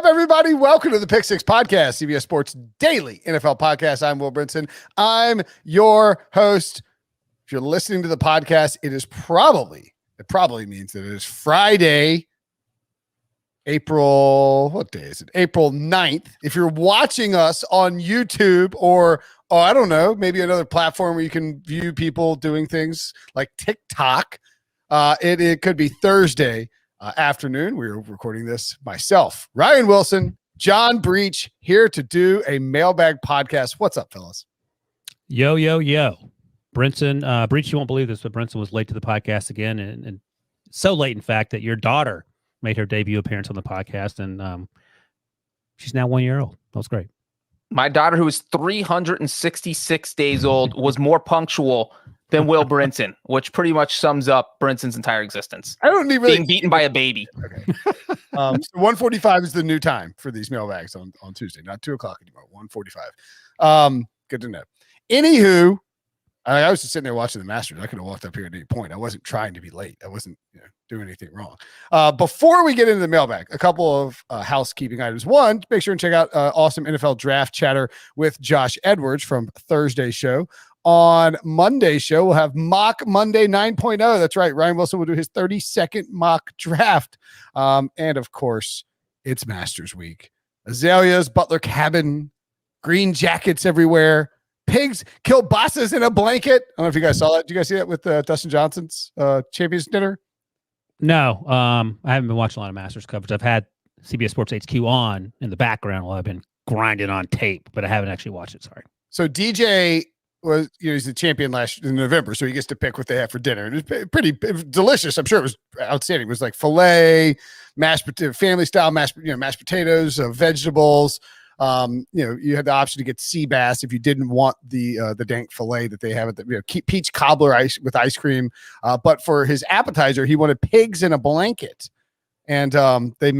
Everybody, welcome to the Pick Six Podcast, CBS Sports Daily NFL Podcast. I'm Will Brinson. I'm your host. If you're listening to the podcast, it probably means that it is Friday, what day is it? April 9th. If you're watching us on YouTube or, I don't know, maybe another platform where you can view people doing things like TikTok, it could be Thursday afternoon. We're recording this myself, Ryan Wilson, Jon Breech, here to do a Mailbag podcast. What's up, fellas? Yo. Brinson, Breech, you won't believe this, but Brinson was late to the podcast again, and so late, in fact, that your daughter made her debut appearance on the podcast, and she's now 1 year old. That was great. My daughter, who is 366 days old, was more punctual than Will Brinson, which pretty much sums up Brinson's entire existence. I don't need really being beaten by a baby. Okay. So 1:45 is the new time for these mailbags on Tuesday, not 2:00 anymore. 1:45. Good to know. Anywho, I was just sitting there watching the Masters. I could have walked up here at any point. I wasn't trying to be late. I wasn't doing anything wrong. Before we get into the mailbag, a couple of housekeeping items. One, make sure and check out awesome NFL draft chatter with Josh Edwards from Thursday's show. On Monday's show, we'll have Mock Monday 9.0. That's right. Ryan Wilson will do his 32nd mock draft. And of course, it's Masters Week. Azaleas, Butler Cabin, green jackets everywhere, pigs, kielbasa's in a blanket. I don't know if you guys saw that. Did you guys see that with Dustin Johnson's Champions Dinner? No, I haven't been watching a lot of Masters coverage. I've had CBS Sports HQ on in the background while I've been grinding on tape, but I haven't actually watched it. Sorry. So DJ was, he's the champion in November, so he gets to pick what they have for dinner. And it was delicious. I'm sure it was outstanding. It was like filet, family style mashed potatoes, vegetables. You had the option to get sea bass if you didn't want the dank filet that they have at the peach cobbler ice with ice cream. But for his appetizer, he wanted pigs in a blanket. And they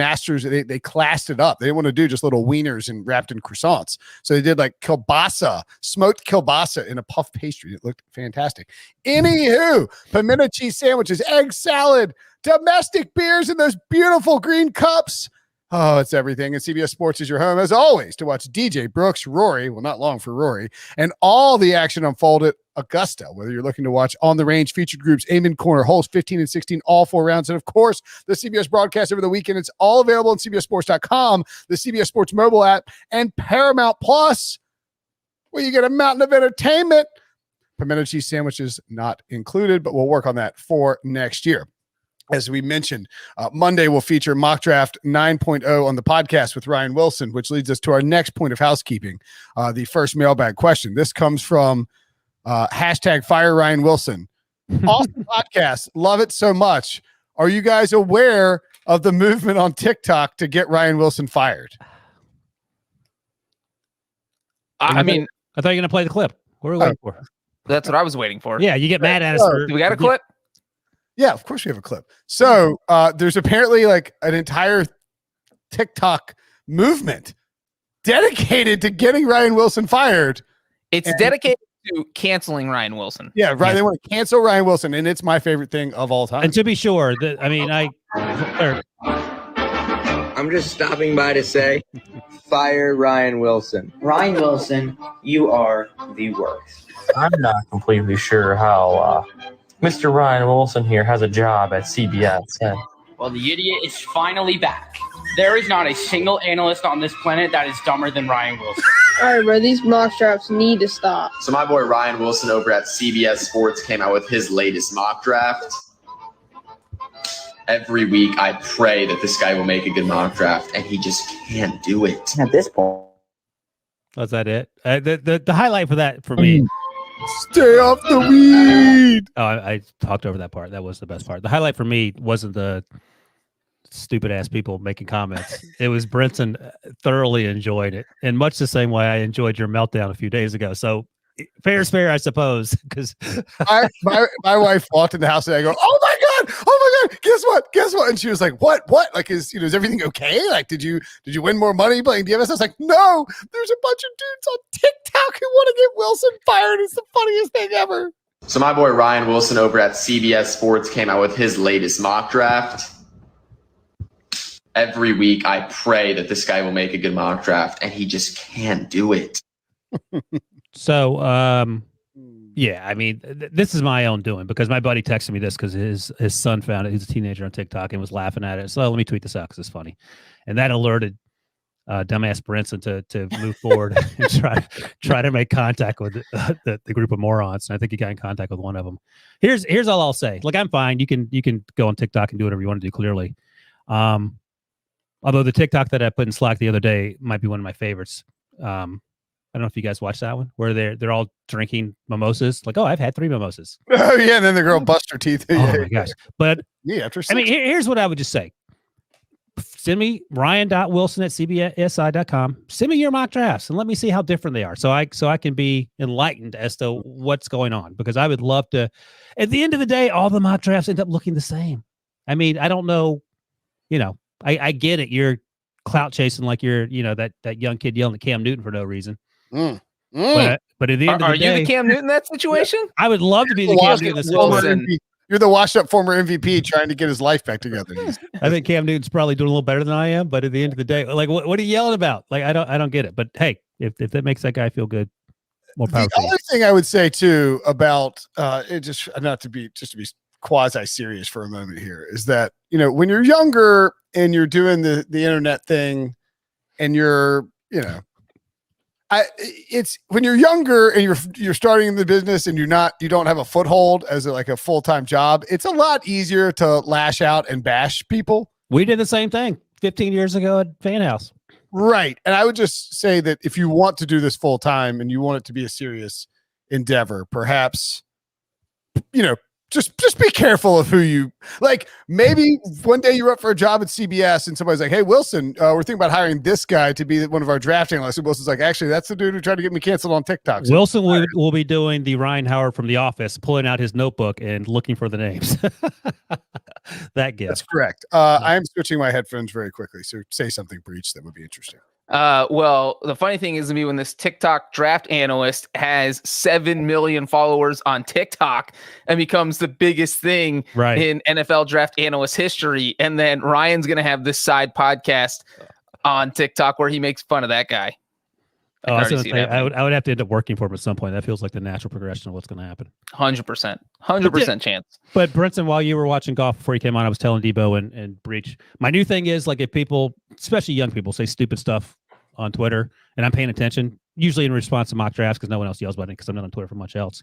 classed it up. They didn't want to do just little wieners and wrapped in croissants. So they did like kielbasa, smoked kielbasa in a puff pastry. It looked fantastic. Anywho, pimento cheese sandwiches, egg salad, domestic beers in those beautiful green cups. Oh, it's everything. And CBS Sports is your home, as always, to watch DJ Brooks, Rory, well, not long for Rory, and all the action unfold at Augusta, whether you're looking to watch On the Range, featured groups, Amen Corner, holes 15 and 16, all 4 rounds. And, of course, the CBS broadcast over the weekend. It's all available on CBSSports.com, the CBS Sports mobile app, and Paramount Plus, where you get a mountain of entertainment. Pimento cheese sandwiches not included, but we'll work on that for next year. As we mentioned, Monday will feature Mock Draft 9.0 on the podcast with Ryan Wilson, which leads us to our next point of housekeeping, the first mailbag question. This comes from hashtag Fire Ryan Wilson. Awesome podcast. Love it so much. Are you guys aware of the movement on TikTok to get Ryan Wilson fired? I mean, I thought you were going to play the clip. What are we waiting for? That's what I was waiting for. Yeah, you get mad at us. Do we got a clip? Yeah, of course we have a clip. So there's apparently like an entire TikTok movement dedicated to getting Ryan Wilson fired. It's dedicated to canceling Ryan Wilson. Yeah, right. Yeah. They want to cancel Ryan Wilson, and it's my favorite thing of all time. And to be sure, I'm just stopping by to say, fire Ryan Wilson. Ryan Wilson, you are the worst. I'm not completely sure how Mr. Ryan Wilson here has a job at CBS. Well, the idiot is finally back. There is not a single analyst on this planet that is dumber than Ryan Wilson. All right, bro, these mock drafts need to stop. So my boy Ryan Wilson over at CBS Sports came out with his latest mock draft. Every week I pray that this guy will make a good mock draft, and he just can't do it. At this point. Was that it? The highlight for that for me. Stay off the weed. Oh, I talked over that part. That was the best part. The highlight for me wasn't the stupid ass people making comments. It was Brinson thoroughly enjoyed it, in much the same way I enjoyed your meltdown a few days ago. So fair is fair, I suppose. Because my wife walked in the house and I go, "Oh my god, guess what?" And she was like, "What? Like, is everything okay? Like, did you win more money playing DFS?" I was like, "No, there's a bunch of dudes on TikTok who want to get Wilson fired. It's the funniest thing ever." So my boy Ryan Wilson over at CBS Sports came out with his latest mock draft. Every week, I pray that this guy will make a good mock draft, and he just can't do it. So, yeah, I mean, this is my own doing because my buddy texted me this because his son found it. He's a teenager on TikTok and was laughing at it. So let me tweet this out because it's funny. And that alerted dumbass Brinson to move forward and try to make contact with the group of morons. And I think he got in contact with one of them. Here's all I'll say. Look, I'm fine. You can go on TikTok and do whatever you want to do, clearly. Although the TikTok that I put in Slack the other day might be one of my favorites. I don't know if you guys watched that one where they're all drinking mimosas. Like, oh, I've had 3 mimosas. Oh yeah, and then the girl bust her teeth. Oh my gosh! But yeah, after I mean, here's what I would just say: send me ryan.wilson@cbsi.com. Send me your mock drafts and let me see how different they are, so I can be enlightened as to what's going on. Because I would love to. At the end of the day, all the mock drafts end up looking the same. I mean, I don't know. You know, I get it. You're clout chasing like you're, that young kid yelling at Cam Newton for no reason. But at the end of the day, are you the Cam Newton in that situation? I would love to be the Cam Newton in this situation. You're the washed up former MVP trying to get his life back together. I think Cam Newton's probably doing a little better than I am, but at the end of the day, like, what are you yelling about? Like, I don't get it. But hey, if that makes that guy feel good, more power. The other thing I would say too about it, just to be quasi serious for a moment here, is that when you're younger and you're doing the internet thing, and you're it's when you're younger and you're starting in the business and you don't have a foothold as a full-time job, it's a lot easier to lash out and bash people. We did the same thing 15 years ago at Fan House. Right. And I would just say that if you want to do this full time and you want it to be a serious endeavor, perhaps, just be careful of who you like. Maybe one day you're up for a job at CBS and somebody's like, "Hey, Wilson, we're thinking about hiring this guy to be one of our draft analysts." And Wilson's like, "Actually, that's the dude who tried to get me canceled on TikTok." So Wilson will be doing the Ryan Howard from The Office, pulling out his notebook and looking for the names. That gift. That's correct. I am switching my headphones very quickly. So say something, Breech, that would be interesting. Well, the funny thing is to me when this TikTok draft analyst has 7 million followers on TikTok and becomes the biggest thing in NFL draft analyst history. And then Ryan's going to have this side podcast on TikTok where he makes fun of that guy. I would have to end up working for him at some point. That feels like the natural progression of what's going to happen. 100% chance. But Brinson, while you were watching golf before you came on, I was telling Debo and Breech, my new thing is, like, if people, especially young people, say stupid stuff on Twitter and I'm paying attention, usually in response to mock drafts, because no one else yells about it because I'm not on Twitter for much else,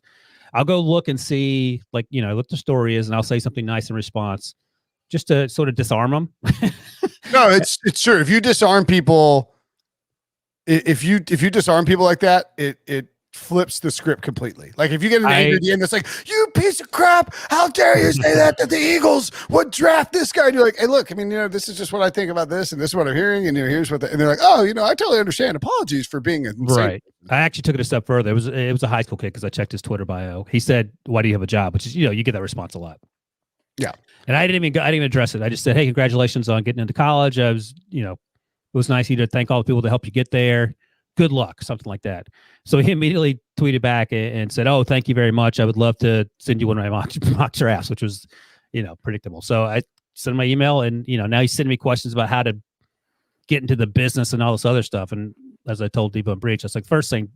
I'll go look and see, like, what the story is, and I'll say something nice in response just to sort of disarm them. No, it's true. If you disarm people, if you disarm people like that, it flips the script completely. Like, if you get an angry at the end that's like, "You piece of crap, how dare you say that the Eagles would draft this guy," and you're like, "Hey, look, I mean, this is just what I think about this, and this is what I'm hearing, and here's what," and they're like, "Oh, I totally understand. Apologies for being insane." Right. I actually took it a step further. It was a high school kid because I checked his Twitter bio. He said, "Why do you have a job?" Which is, you get that response a lot. Yeah. And I didn't even address it. I just said, "Hey, congratulations on getting into college. I was, it was nice of you to thank all the people that helped you get there. Good luck," something like that. So he immediately tweeted back and said, "Oh, thank you very much. I would love to send you one of my mock drafts," which was, predictable. So I sent him my email, and now he's sending me questions about how to get into the business and all this other stuff. And as I told Debo and Breech, it's like, first thing,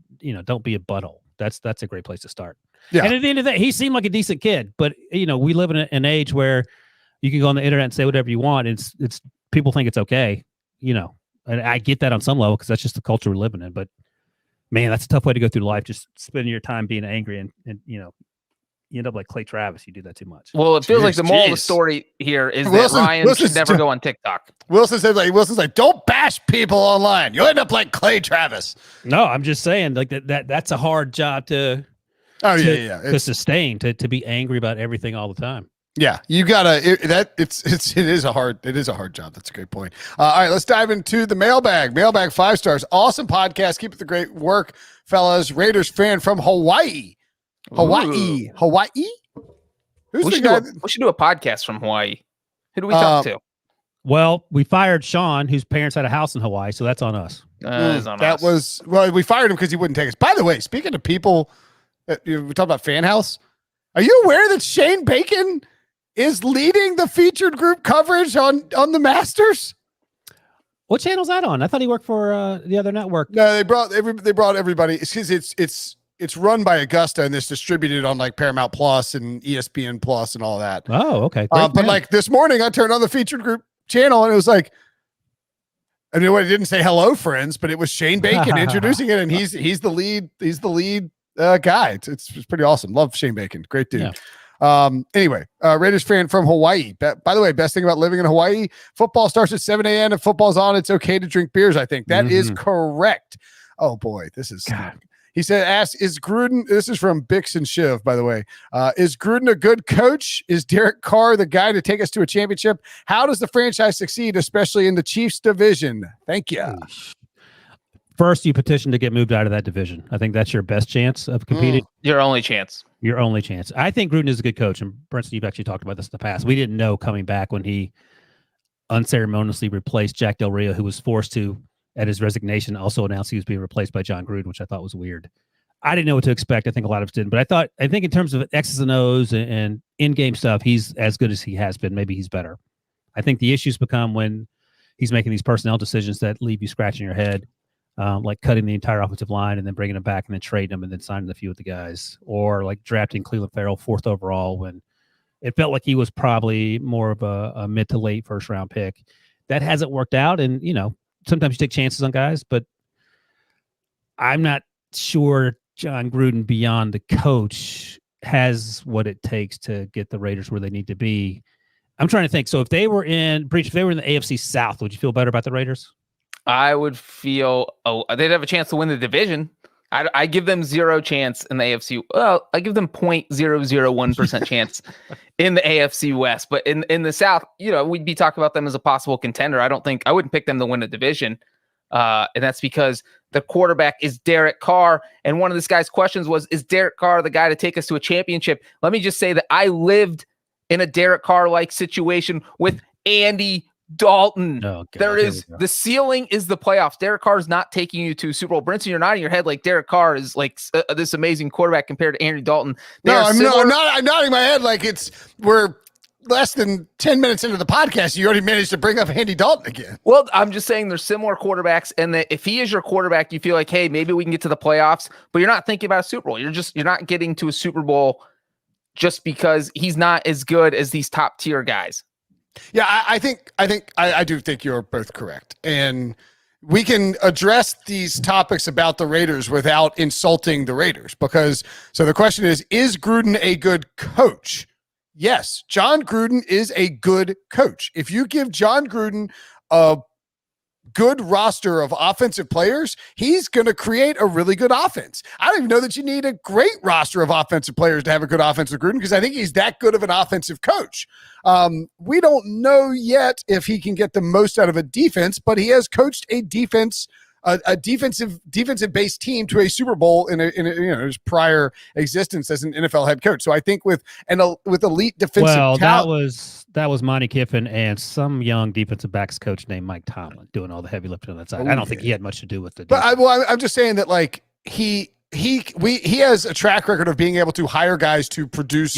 don't be a butthole. That's a great place to start. Yeah. And at the end of the day, he seemed like a decent kid, but we live in an age where you can go on the internet and say whatever you want. It's people think it's okay, And I get that on some level because that's just the culture we're living in. But man, that's a tough way to go through life. Just spending your time being angry and you end up like Clay Travis. You do that too much. Well, it feels like the moral of the story here is that Ryan should never go on TikTok. Wilson's like, "Don't bash people online. You'll end up like Clay Travis." No, I'm just saying, like, that's a hard job to sustain, to be angry about everything all the time. Yeah, you gotta. It is a hard job. That's a great point. All right, let's dive into the mailbag. Mailbag 5 stars. Awesome podcast. Keep up the great work, fellas. Raiders fan from Hawaii. Hawaii. Who's we should do a podcast from Hawaii. Who do we talk to? Well, we fired Sean, whose parents had a house in Hawaii, so that's on us. We fired him because he wouldn't take us. By the way, speaking of people, we talked about Fan House. Are you aware that Shane Bacon is leading the featured group coverage on the Masters? What channel's that on? I thought he worked for the other network. No, they brought everybody. It's because it's run by Augusta and it's distributed on like Paramount Plus and ESPN Plus and all that. Oh, okay. But like this morning, I turned on the featured group channel and it was like, I mean, it didn't say hello, friends, but it was Shane Bacon introducing it, and he's the lead. He's the lead guy. It's pretty awesome. Love Shane Bacon. Great dude. Yeah. Anyway, Raiders fan from Hawaii. By the way, best thing about living in Hawaii, football starts at 7 a.m. If football's on, it's okay to drink beers. I think that is correct. Oh boy, this is. God. He said, is Gruden, this is from Bix and Shiv, by the way, is Gruden a good coach? Is Derek Carr the guy to take us to a championship? How does the franchise succeed, especially in the Chiefs division? Thank you. First, you petition to get moved out of that division. I think that's your best chance of competing. Your only chance. Your only chance. I think Gruden is a good coach. And Brinson, you've actually talked about this in the past. We didn't know coming back when he unceremoniously replaced Jack Del Rio, who was forced to, at his resignation, also announced he was being replaced by Jon Gruden, which I thought was weird. I didn't know what to expect. I think a lot of us didn't, but I think in terms of X's and O's and in-game stuff, he's as good as he has been. Maybe he's better. I think the issues become when he's making these personnel decisions that leave you scratching your head, like cutting the entire offensive line and then bringing them back and then trading them and then signing a few of the guys, or like drafting Cleveland Farrell 4th overall when it felt like he was probably more of a mid to late first round pick. That hasn't worked out, and sometimes you take chances on guys, but I'm not sure Jon Gruden, beyond the coach, has what it takes to get the Raiders where they need to be. I'm trying to think. So if they were in Breech, if they were in the AFC South, would you feel better about the Raiders? I would feel, they'd have a chance to win the division. I give them 0 chance in the AFC. Well, I give them 0.001% chance in the AFC West. But in the South, we'd be talking about them as a possible contender. I wouldn't pick them to win the division. And that's because the quarterback is Derek Carr. And one of this guy's questions was, is Derek Carr the guy to take us to a championship? Let me just say that I lived in a Derek Carr-like situation with Andy Dalton. Oh, there is the ceiling is the playoffs. Derek Carr is not taking you to Super Bowl. Brinson, you're nodding your head like Derek Carr is like this amazing quarterback compared to Andy Dalton. I'm nodding my head like we're less than 10 minutes into the podcast. You already managed to bring up Andy Dalton again. Well, I'm just saying there's similar quarterbacks, and that if he is your quarterback, you feel like, hey, maybe we can get to the playoffs, but you're not thinking about a Super Bowl. You're not getting to a Super Bowl just because he's not as good as these top tier guys. Yeah, I do think you're both correct. And we can address these topics about the Raiders without insulting the Raiders, because so the question is Gruden a good coach? Yes, Jon Gruden is a good coach. If you give Jon Gruden a good roster of offensive players, he's going to create a really good offense. I don't even know that you need a great roster of offensive players to have a good offensive Gruden, because I think he's that good of an offensive coach. We don't know yet if he can get the most out of a defense, but he has coached a defensive based team to a Super Bowl in his prior existence as an NFL head coach. So I think with elite defensive talent, that was Monty Kiffin and some young defensive backs coach named Mike Tomlin doing all the heavy lifting on that side. I don't think he had much to do with the defense. But I'm just saying that like he has a track record of being able to hire guys to produce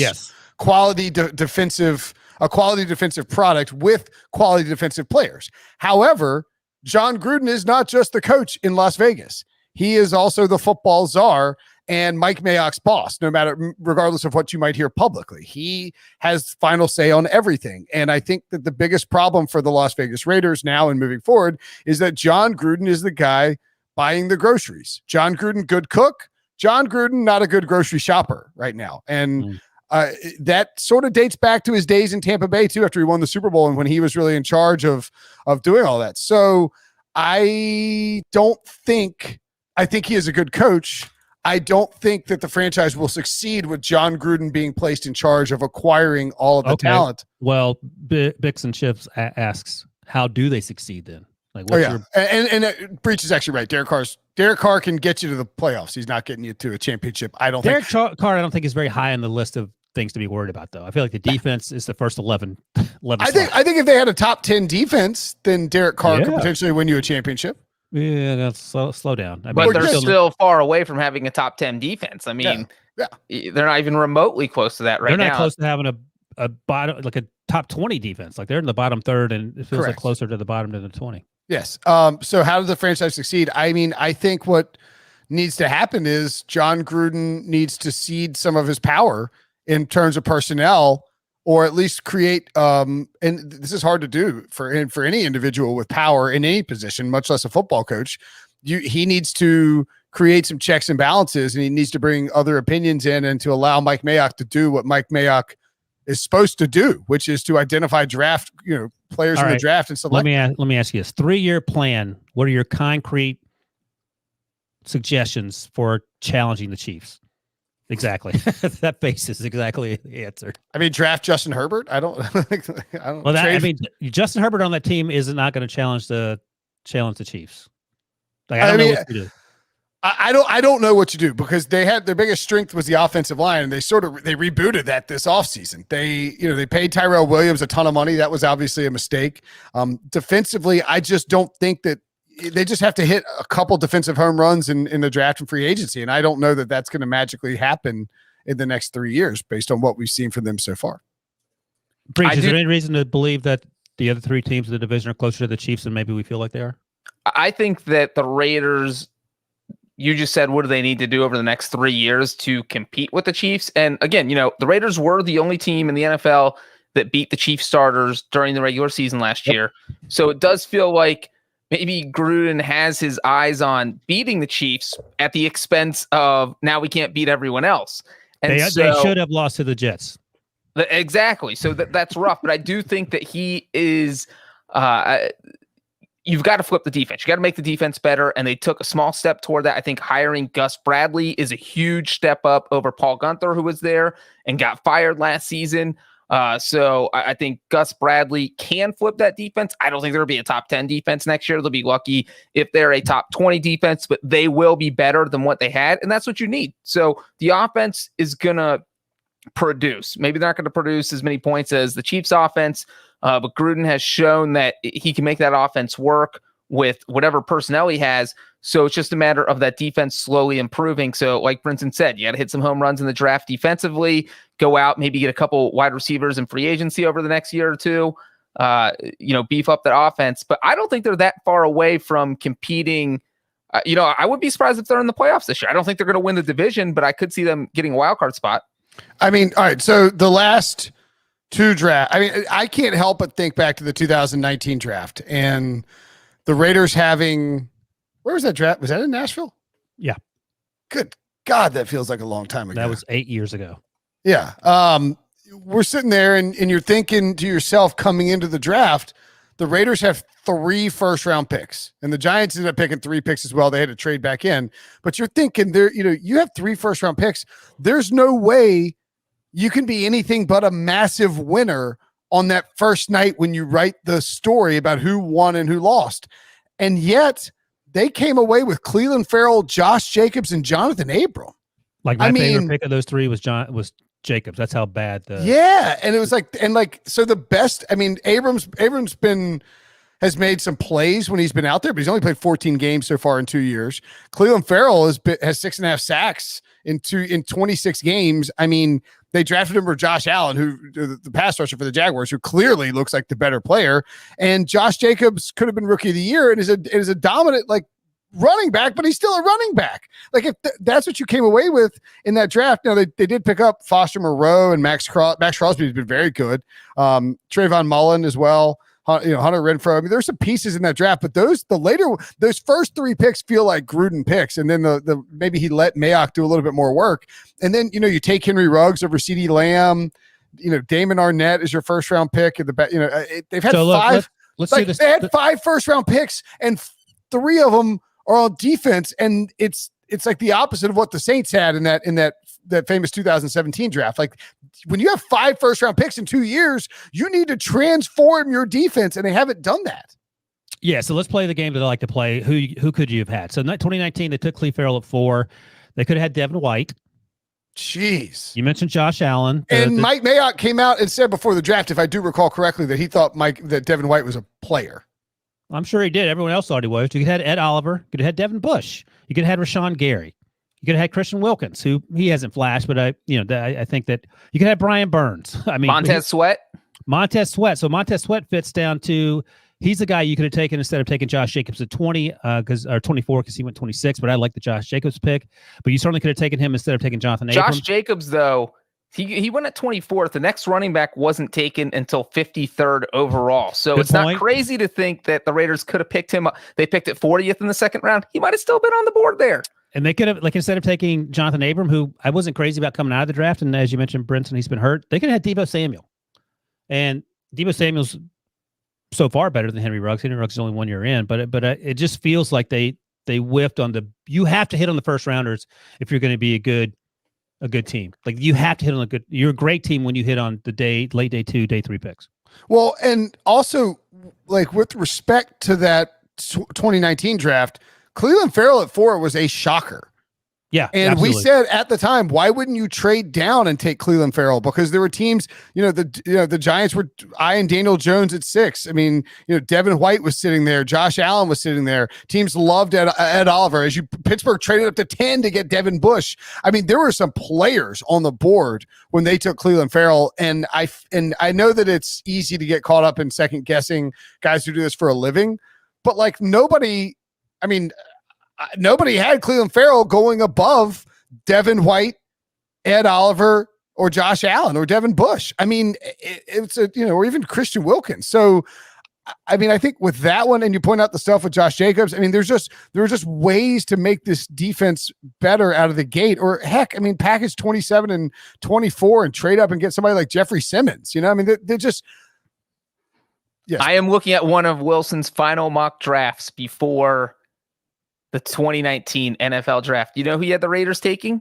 quality defensive product with quality defensive players. However, Jon Gruden is not just the coach in Las Vegas. He is also the football czar and Mike Mayock's boss, regardless of what you might hear publicly. He has final say on everything. And I think that the biggest problem for the Las Vegas Raiders now and moving forward is that Jon Gruden is the guy buying the groceries. Jon Gruden, good cook. Jon Gruden, not a good grocery shopper right now. And that sort of dates back to his days in Tampa Bay too, after he won the Super Bowl and when he was really in charge of doing all that. So I think he is a good coach. I don't think that the franchise will succeed with Jon Gruden being placed in charge of acquiring all of the talent. Well, Bix and Chips asks, how do they succeed then? Like, and Breech is actually right. Derek Carr can get you to the playoffs. He's not getting you to a championship. I don't think Derek Carr, I don't think is very high on the list of things to be worried about, though. I feel like the defense is the first 11 I think if they had a top 10 defense, then Derek Carr could potentially win you a championship. Yeah, that's slow down. But they're still far away from having a top 10 defense. I mean, they're not even remotely close to that right now. They're not close to having a bottom, like a top 20 defense. Like they're in the bottom third, and it feels like closer to the bottom than the 20. Yes. So how does the franchise succeed? I mean, I think what needs to happen is Jon Gruden needs to cede some of his power in terms of personnel, or at least create, and this is hard to do for any individual with power in any position, much less a football coach. He needs to create some checks and balances, and he needs to bring other opinions in and to allow Mike Mayock to do what Mike Mayock is supposed to do, which is to identify draft, players in the draft and select. Let me ask you this 3-year plan. What are your concrete suggestions for challenging the Chiefs? Exactly. That face is exactly the answer. I mean, draft Justin Herbert. I don't. Justin Herbert on that team is not going to challenge the Chiefs. Like, I don't know what to do. I don't know what to do, because they had their biggest strength was the offensive line, and they rebooted that this offseason. They paid Tyrell Williams a ton of money. That was obviously a mistake. Defensively, I just don't think that they just have to hit a couple defensive home runs in the draft and free agency. And I don't know that that's going to magically happen in the next 3 years based on what we've seen from them so far. Breech, is there any reason to believe that the other 3 teams in the division are closer to the Chiefs than maybe we feel like they are? I think that the Raiders, you just said, what do they need to do over the next 3 years to compete with the Chiefs? And again, the Raiders were the only team in the NFL that beat the Chiefs starters during the regular season last year. So it does feel like maybe Gruden has his eyes on beating the Chiefs at the expense of now we can't beat everyone else. And they should have lost to the Jets. Exactly. So that's rough. But I do think that he is you've got to flip the defense. You got to make the defense better. And they took a small step toward that. I think hiring Gus Bradley is a huge step up over Paul Guenther, who was there and got fired last season. So I think Gus Bradley can flip that defense. I don't think there'll be a top 10 defense next year. They'll be lucky if they're a top 20 defense, but they will be better than what they had. And that's what you need. So the offense is going to produce. Maybe they're not going to produce as many points as the Chiefs offense, but Gruden has shown that he can make that offense work with whatever personnel he has. So it's just a matter of that defense slowly improving. So like Brinson said, you got to hit some home runs in the draft defensively, go out, maybe get a couple wide receivers in free agency over the next year or two, beef up that offense. But I don't think they're that far away from competing. I would be surprised if they're in the playoffs this year. I don't think they're going to win the division, but I could see them getting a wild card spot. I mean, all right. So the last 2 drafts, I can't help but think back to the 2019 draft and the Raiders having, where was that draft? Was that in Nashville? Yeah. Good God, that feels like a long time ago. That was 8 years ago. Yeah. We're sitting there and you're thinking to yourself coming into the draft, the Raiders have 3 first-round picks, and the Giants ended up picking 3 picks as well. They had to trade back in, but you're thinking you have 3 first-round picks. There's no way you can be anything but a massive winner on that first night when you write the story about who won and who lost. And yet they came away with Cleveland Farrell, Josh Jacobs, and Jonathan Abram. Like my favorite pick of those 3 was Jacobs. That's how bad and it was so the best, Abrams has made some plays when he's been out there, but he's only played 14 games so far in 2 years. Cleveland Farrell has 6.5 sacks in 26 games. They drafted him for Josh Allen, who the pass rusher for the Jaguars, who clearly looks like the better player. And Josh Jacobs could have been rookie of the year and is a dominant running back, but he's still a running back. If that's what you came away with in that draft. Now they did pick up Foster Moreau and Max Crosby has been very good. Trayvon Mullen as well. Hunter Renfrow. There's some pieces in that draft, but those first 3 picks feel like Gruden picks, and then the maybe he let Mayock do a little bit more work, and then you take Henry Ruggs over CeeDee Lamb. Damon Arnett is your first round pick at the back. They've had 5. Let's see this. They had 5 first round picks, and 3 of them are on defense, and it's like the opposite of what the Saints had in that famous 2017 draft. When you have 5 first round picks in 2 years, you need to transform your defense, and they haven't done that. Yeah. So let's play the game that I like to play. Who could you have had? So 2019, they took Cleve Farrell at 4. They could have had Devin White. Jeez. You mentioned Josh Allen. And Mike Mayock came out and said before the draft, if I do recall correctly, that he thought that Devin White was a player. I'm sure he did. Everyone else thought he was. You could have had Ed Oliver. You could have had Devin Bush. You could have had Rashawn Gary. You could have had Christian Wilkins, who he hasn't flashed, but I think that you could have Brian Burns. Montez Sweat. So Montez Sweat fits down to He's the guy you could have taken instead of taking Josh Jacobs at 20, or 24 because he went 26. But I like the Josh Jacobs pick. But you certainly could have taken him instead of taking Jonathan Abram. Josh Jacobs, though, he went at 24th. The next running back wasn't taken until 53rd overall. So it's not crazy to think that the Raiders could have picked him up. They picked it 40th in the second round. He might have still been on the board there. And they could have, like, instead of taking Jonathan Abram, who I wasn't crazy about coming out of the draft, and as you mentioned, Brinson, he's been hurt. They could have had Deebo Samuel. And Deebo Samuel's so far better than Henry Ruggs. Henry Ruggs is only 1 year in, but it just feels like they whiffed on you have to hit on the first rounders if you're going to be a good team. Like, you have to hit on you're a great team when you hit on the late day 2, day 3 picks. Well, and also, like, with respect to that 2019 draft, Cleveland Farrell at 4 was a shocker. Yeah. And absolutely. we said at the time, why wouldn't you trade down and take Cleveland Farrell? Because there were teams, the Giants were eyeing Daniel Jones at 6. I mean, Devin White was sitting there. Josh Allen was sitting there. Teams loved Ed Oliver. Pittsburgh traded up to 10 to get Devin Bush. I mean, there were some players on the board when they took Cleveland Farrell. And I know that it's easy to get caught up in second guessing guys who do this for a living, but like nobody had Cleveland Farrell going above Devin White, Ed Oliver, or Josh Allen, or Devin Bush. I mean, or even Christian Wilkins. So, I mean, I think with that one, and you point out the stuff with Josh Jacobs, I mean, there are just ways to make this defense better out of the gate. Or heck, I mean, package 27 and 24 and trade up and get somebody like Jeffrey Simmons. I mean, they're just. Yes. I am looking at one of Wilson's final mock drafts before the 2019 NFL draft. You know who he had the Raiders taking?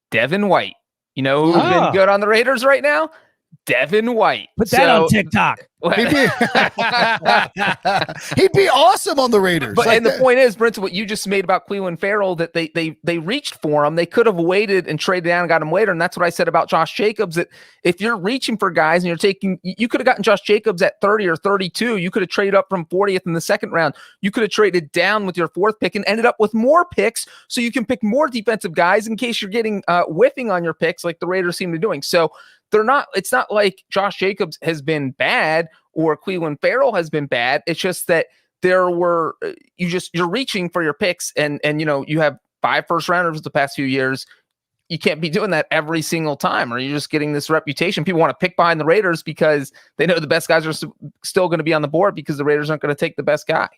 Devin White. You know who's been good on the Raiders right now? Devin White. Put that on TikTok. He'd be awesome on the Raiders. But and the point is, Brinson, what you just made about Cleveland Farrell, that they reached for him. They could have waited and traded down and got him later. And that's what I said about Josh Jacobs, that if you're reaching for guys and you could have gotten Josh Jacobs at 30 or 32. You could have traded up from 40th in the second round. You could have traded down with your 4th pick and ended up with more picks so you can pick more defensive guys in case you're getting whiffing on your picks like the Raiders seem to be doing. So it's not like Josh Jacobs has been bad or Cleveland Farrell has been bad. It's just that you're reaching for your picks and you have 5 first rounders the past few years. You can't be doing that every single time, or you're just getting this reputation. People want to pick behind the Raiders because they know the best guys are still going to be on the board because the Raiders aren't going to take the best guy.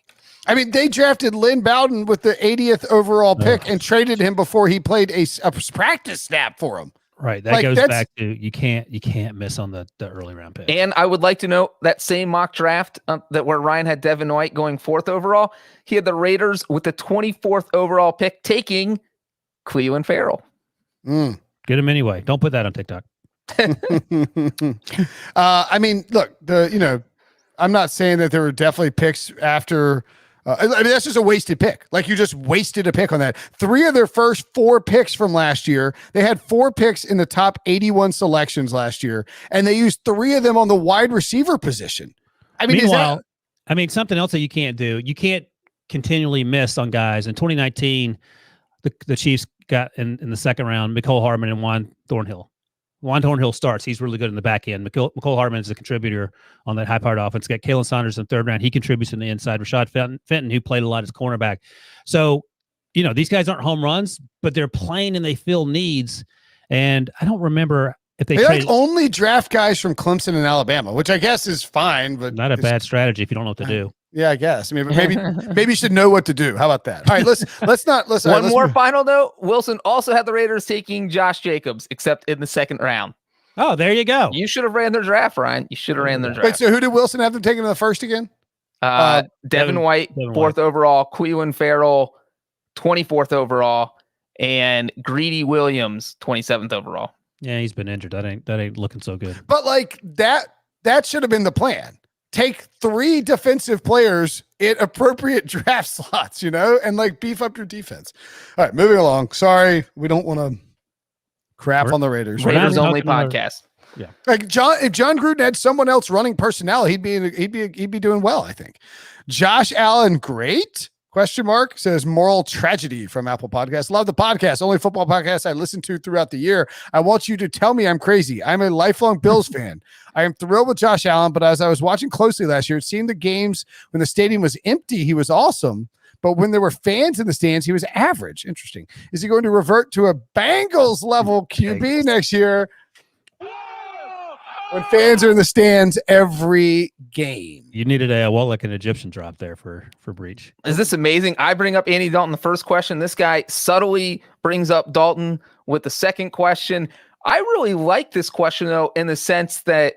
I mean, they drafted Lynn Bowden with the 80th overall pick and traded him before he played a practice snap for him. Right. That goes back to you can't miss on the early round pick. And I would like to note that same mock draft where Ryan had Devin White going 4th overall, he had the Raiders with the 24th overall pick taking Cleveland Farrell. Get him anyway. Don't put that on TikTok. I mean, look, I'm not saying that there were definitely picks after. I mean, that's just a wasted pick. Like, you just wasted a pick on that. 3 of their first 4 picks from last year, they had 4 picks in the top 81 selections last year, and they used 3 of them on the wide receiver position. I mean, meanwhile, something else that you can't do, you can't continually miss on guys. In 2019, the Chiefs got in the second round, Mecole Hardman and Juan Thornhill. Juan Thornhill starts. He's really good in the back end. Mecole Hardman is a contributor on that high-powered offense. Got Kalen Saunders in the 3rd round. He contributes in the inside. Rashad Fenton, who played a lot as cornerback. So, these guys aren't home runs, but they're playing and they fill needs. And I don't remember if they only draft guys from Clemson and Alabama, which I guess is fine, but not a bad strategy if you don't know what to do. Yeah, I guess. I mean, maybe you should know what to do. How about that? All right, let's One more final note. Wilson also had the Raiders taking Josh Jacobs, except in the second round. Oh, there you go. You should have ran their draft, Ryan. You should have ran their draft. Wait, so who did Wilson have them taking in the first again? Devin White, 4th overall, Cleveland Farrell, 24th overall, and Greedy Williams, 27th overall. Yeah, he's been injured. That ain't looking so good. But like that should have been the plan. Take 3 defensive players in appropriate draft slots, and like beef up your defense. All right, moving along. Sorry, we don't want to crap on the Raiders. Raiders only podcast. Yeah. Like if Jon Gruden had someone else running personnel, he'd be doing well, I think. Josh Allen, great. Question mark says moral tragedy from Apple Podcasts. Love the podcast. Only football podcast I listen to throughout the year. I want you to tell me I'm crazy. I'm a lifelong Bills fan. I am thrilled with Josh Allen, but as I was watching closely last year, it seemed the games when the stadium was empty, he was awesome. But when there were fans in the stands, he was average. Interesting. Is he going to revert to a Bengals level QB next year? When fans are in the stands every game. You needed like an Egyptian drop there for Breech. Is this amazing? I bring up Andy Dalton the first question. This guy subtly brings up Dalton with the second question. I really like this question, though, in the sense that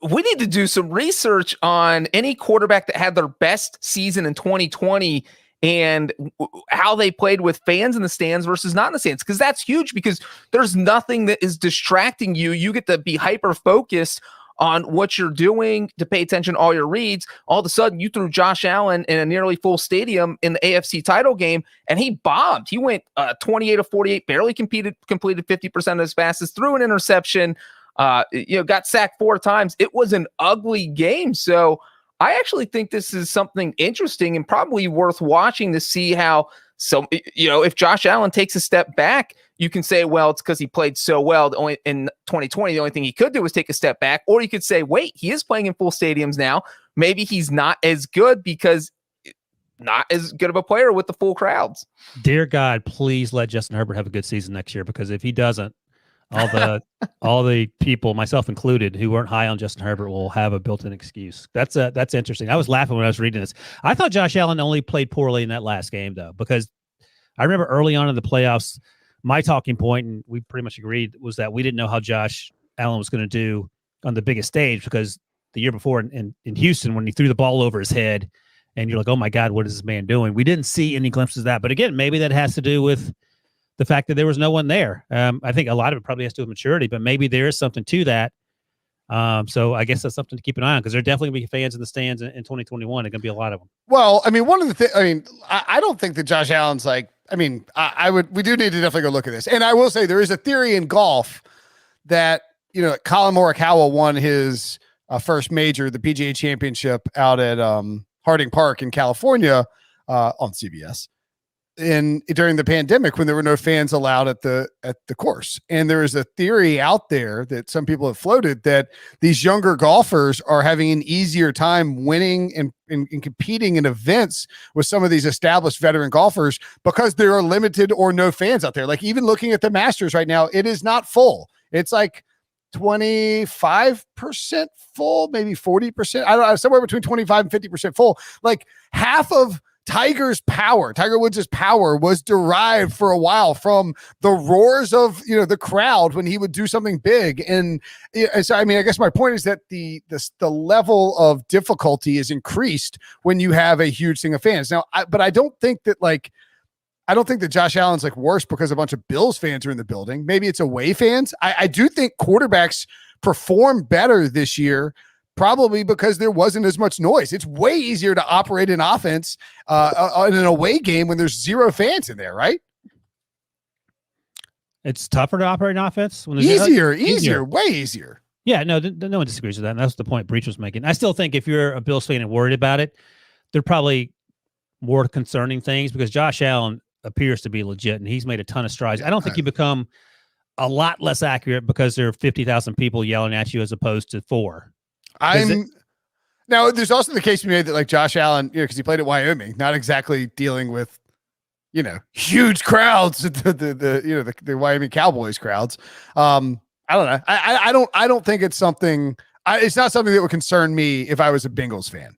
we need to do some research on any quarterback that had their best season in 2020 and how they played with fans in the stands versus not in the stands, because that's huge, because there's nothing that is distracting you. You get to be hyper-focused on what you're doing, to pay attention to all your reads. All of a sudden, you threw Josh Allen in a nearly full stadium in the AFC title game, and he bombed. He went 28 of 48, barely completed 50% of his passes, threw an interception, got sacked 4 times. It was an ugly game. So I actually think this is something interesting and probably worth watching to see how, if Josh Allen takes a step back, you can say, well, it's because he played so well. In 2020, the only thing he could do was take a step back. Or you could say, wait, he is playing in full stadiums now. Maybe he's not as good because not as good of a player with the full crowds. Dear God, please let Justin Herbert have a good season next year, because if he doesn't, all the people, myself included, who weren't high on Justin Herbert will have a built-in excuse. That's interesting. I was laughing when I was reading this. I thought Josh Allen only played poorly in that last game, though, because I remember early on in the playoffs, my talking point, and we pretty much agreed, was that we didn't know how Josh Allen was going to do on the biggest stage, because the year before in Houston, when he threw the ball over his head, and you're like, oh my God, what is this man doing? We didn't see any glimpses of that. But again, maybe that has to do with the fact that there was no one there. I think a lot of it probably has to do with maturity, but maybe there is something to that. So I guess that's something to keep an eye on, because there definitely will be fans in the stands in 2021. There's going to be a lot of them. Well, I mean, one of the things, I don't think that Josh Allen's we do need to definitely go look at this. And I will say there is a theory in golf that, Colin Morikawa won his first major, the PGA Championship, out at Harding Park in California on CBS. During the pandemic, when there were no fans allowed at the course. And there is a theory out there that some people have floated that these younger golfers are having an easier time winning and competing in events with some of these established veteran golfers because there are limited or no fans out there. Like, even looking at the Masters right now, it is not full. It's like 25% full, maybe 40%. I don't know, somewhere between 25 and 50% full. Like, half of Tiger Woods' power was derived for a while from the roars of the crowd when he would do something big. And so, I guess my point is that the level of difficulty is increased when you have a huge thing of fans. Now, but I don't think that Josh Allen's worse because a bunch of Bills fans are in the building. Maybe it's away fans. I do think quarterbacks perform better this year, probably because there wasn't as much noise. It's way easier to operate an offense in an away game when there's 0 fans in there, right? It's tougher to operate an offense when there's easier, way easier. Yeah, no one disagrees with that. And that's the point Breech was making. I still think if you're a Bills fan and worried about it, they're probably more concerning things, because Josh Allen appears to be legit and he's made a ton of strides. I don't think you become a lot less accurate because there are 50,000 people yelling at you as opposed to 4. Now, there's also the case we made that Josh Allen, because he played at Wyoming, not exactly dealing with, huge crowds, the Wyoming Cowboys crowds. I don't know. I don't think it's something. It's not something that would concern me if I was a Bengals fan.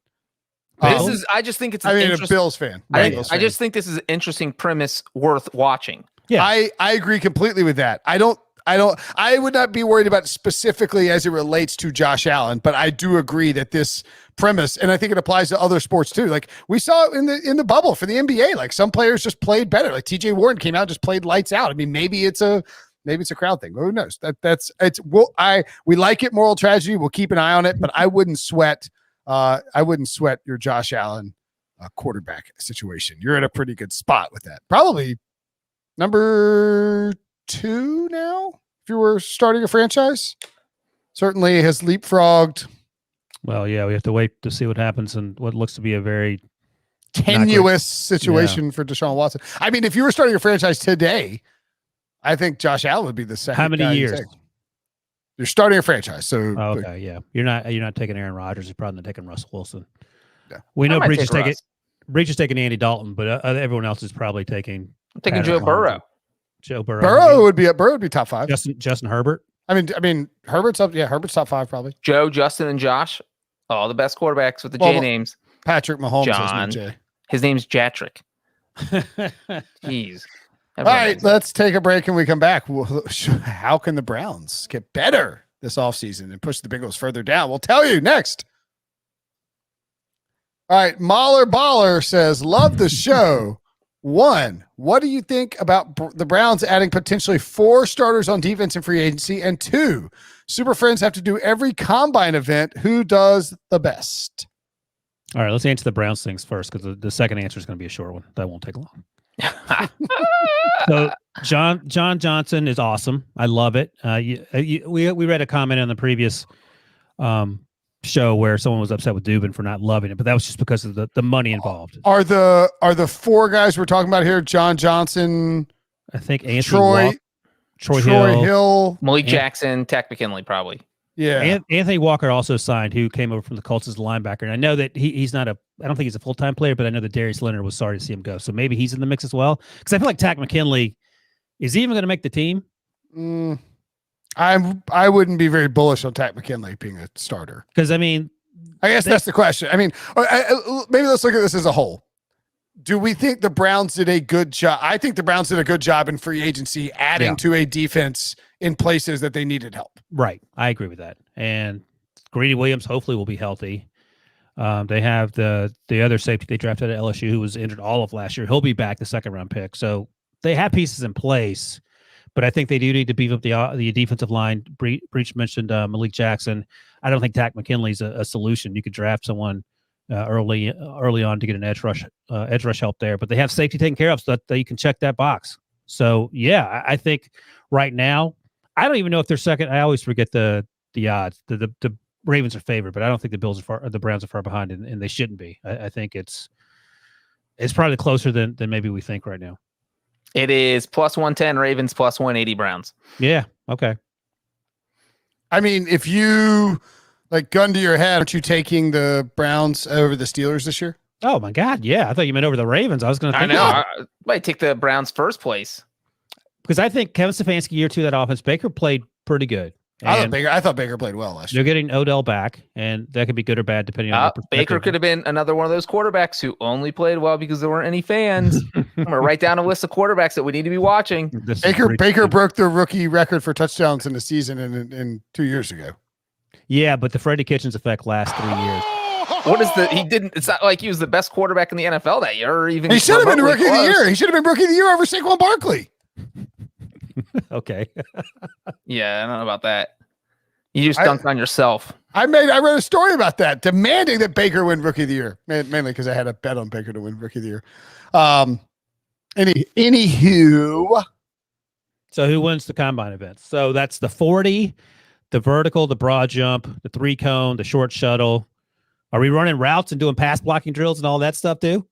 I just think it's a Bills fan. I just think this is an interesting premise worth watching. Yeah, I agree completely with that. I would not be worried about it specifically as it relates to Josh Allen, but I do agree that this premise, and I think it applies to other sports too. Like, we saw in the bubble for the NBA, some players just played better. Like, TJ Warren came out, just played lights out. Maybe it's a crowd thing. Who knows? We like it. Moral tragedy. We'll keep an eye on it, but I wouldn't sweat your Josh Allen quarterback situation. You're in a pretty good spot with that. Probably number 2 now, if you were starting a franchise. Certainly has leapfrogged. Well, yeah, we have to wait to see what happens in what looks to be a very tenuous situation for Deshaun Watson. I mean, if you were starting your franchise today, I think Josh Allen would be the second. How many years? You're starting a franchise, so okay, yeah. You're not taking Aaron Rodgers. You're probably not taking Russell Wilson. Yeah. We know Breech is taking Andy Dalton, but everyone else is probably taking. I'm taking Joe Burrow. Burrow would be top 5. Justin Herbert. I mean Herbert's up. Yeah, Herbert's top 5 probably. Joe, Justin, and Josh, all the best quarterbacks with the J names. Patrick Mahomes John. is no J. His name's Jatrick. Jeez. All right, let's take a break and we come back. How can the Browns get better this offseason and push the Bengals further down? We'll tell you next. All right, Mahler Baller says, love the show. 1, what do you think about the Browns adding potentially 4 starters on defense in free agency? And 2, Super Friends have to do every combine event. Who does the best? All right, let's answer the Browns things first because the second answer is going to be a short one. That won't take long. So John Johnson is awesome. I love it. We read a comment on the previous show where someone was upset with Dubin for not loving it, but that was just because of the money involved. Are the 4 guys we're talking about here John Johnson? I think Anthony Troy Hill, Malik Jackson, Takk McKinley, probably. Yeah. Anthony Walker also signed, who came over from the Colts as a linebacker. And I know that he's not I don't think he's a full-time player, but I know that Darius Leonard was sorry to see him go. So maybe he's in the mix as well. Because I feel like Takk McKinley, is he even going to make the team? I wouldn't be very bullish on Takk McKinley being a starter. Because, I mean, I guess that's the question. I mean, maybe let's look at this as a whole. Do we think the Browns did a good job? I think the Browns did a good job in free agency adding to a defense in places that they needed help. Right. I agree with that. And Greedy Williams hopefully will be healthy. They have the other safety they drafted at LSU who was injured all of last year. He'll be back, the second-round pick. So they have pieces in place, but I think they do need to beef up the defensive line. Breech mentioned Malik Jackson. I don't think Takk McKinley's a solution. You could draft someone early on to get an edge rush help there, but they have safety taken care of so that you can check that box. So yeah, I think right now, I don't even know if they're second. I always forget the odds. The Ravens are favored, but I don't think the Browns are far behind, and they shouldn't be. I think it's probably closer than maybe we think right now. It is +110 Ravens, +180 Browns. Yeah. Okay. I mean, if you gun to your head, aren't you taking the Browns over the Steelers this year? Oh my God. Yeah. I thought you meant over the Ravens. I was going to think I might take the Browns first place. Because I think Kevin Stefanski, year 2 of that offense, Baker played pretty good. I thought Baker played well last year. They're getting Odell back, and that could be good or bad depending on Baker could have been another one of those quarterbacks who only played well because there weren't any fans. I'm gonna write down a list of quarterbacks that we need to be watching. Baker broke the rookie record for touchdowns in the season in 2 years ago. Yeah, but the Freddie Kitchens effect lasts 3 years. What is it's not like he was the best quarterback in the NFL that year, or even he should have been the rookie of the year. He should have been rookie of the year over Saquon Barkley. Okay. Yeah, I don't know about that. You just dunked on yourself. I read a story about that, demanding that Baker win rookie of the year, mainly because I had a bet on Baker to win rookie of the year. Anywho. So who wins the combine events? So that's the 40, the vertical, the broad jump, the 3-cone, the short shuttle. Are we running routes and doing pass blocking drills and all that stuff too?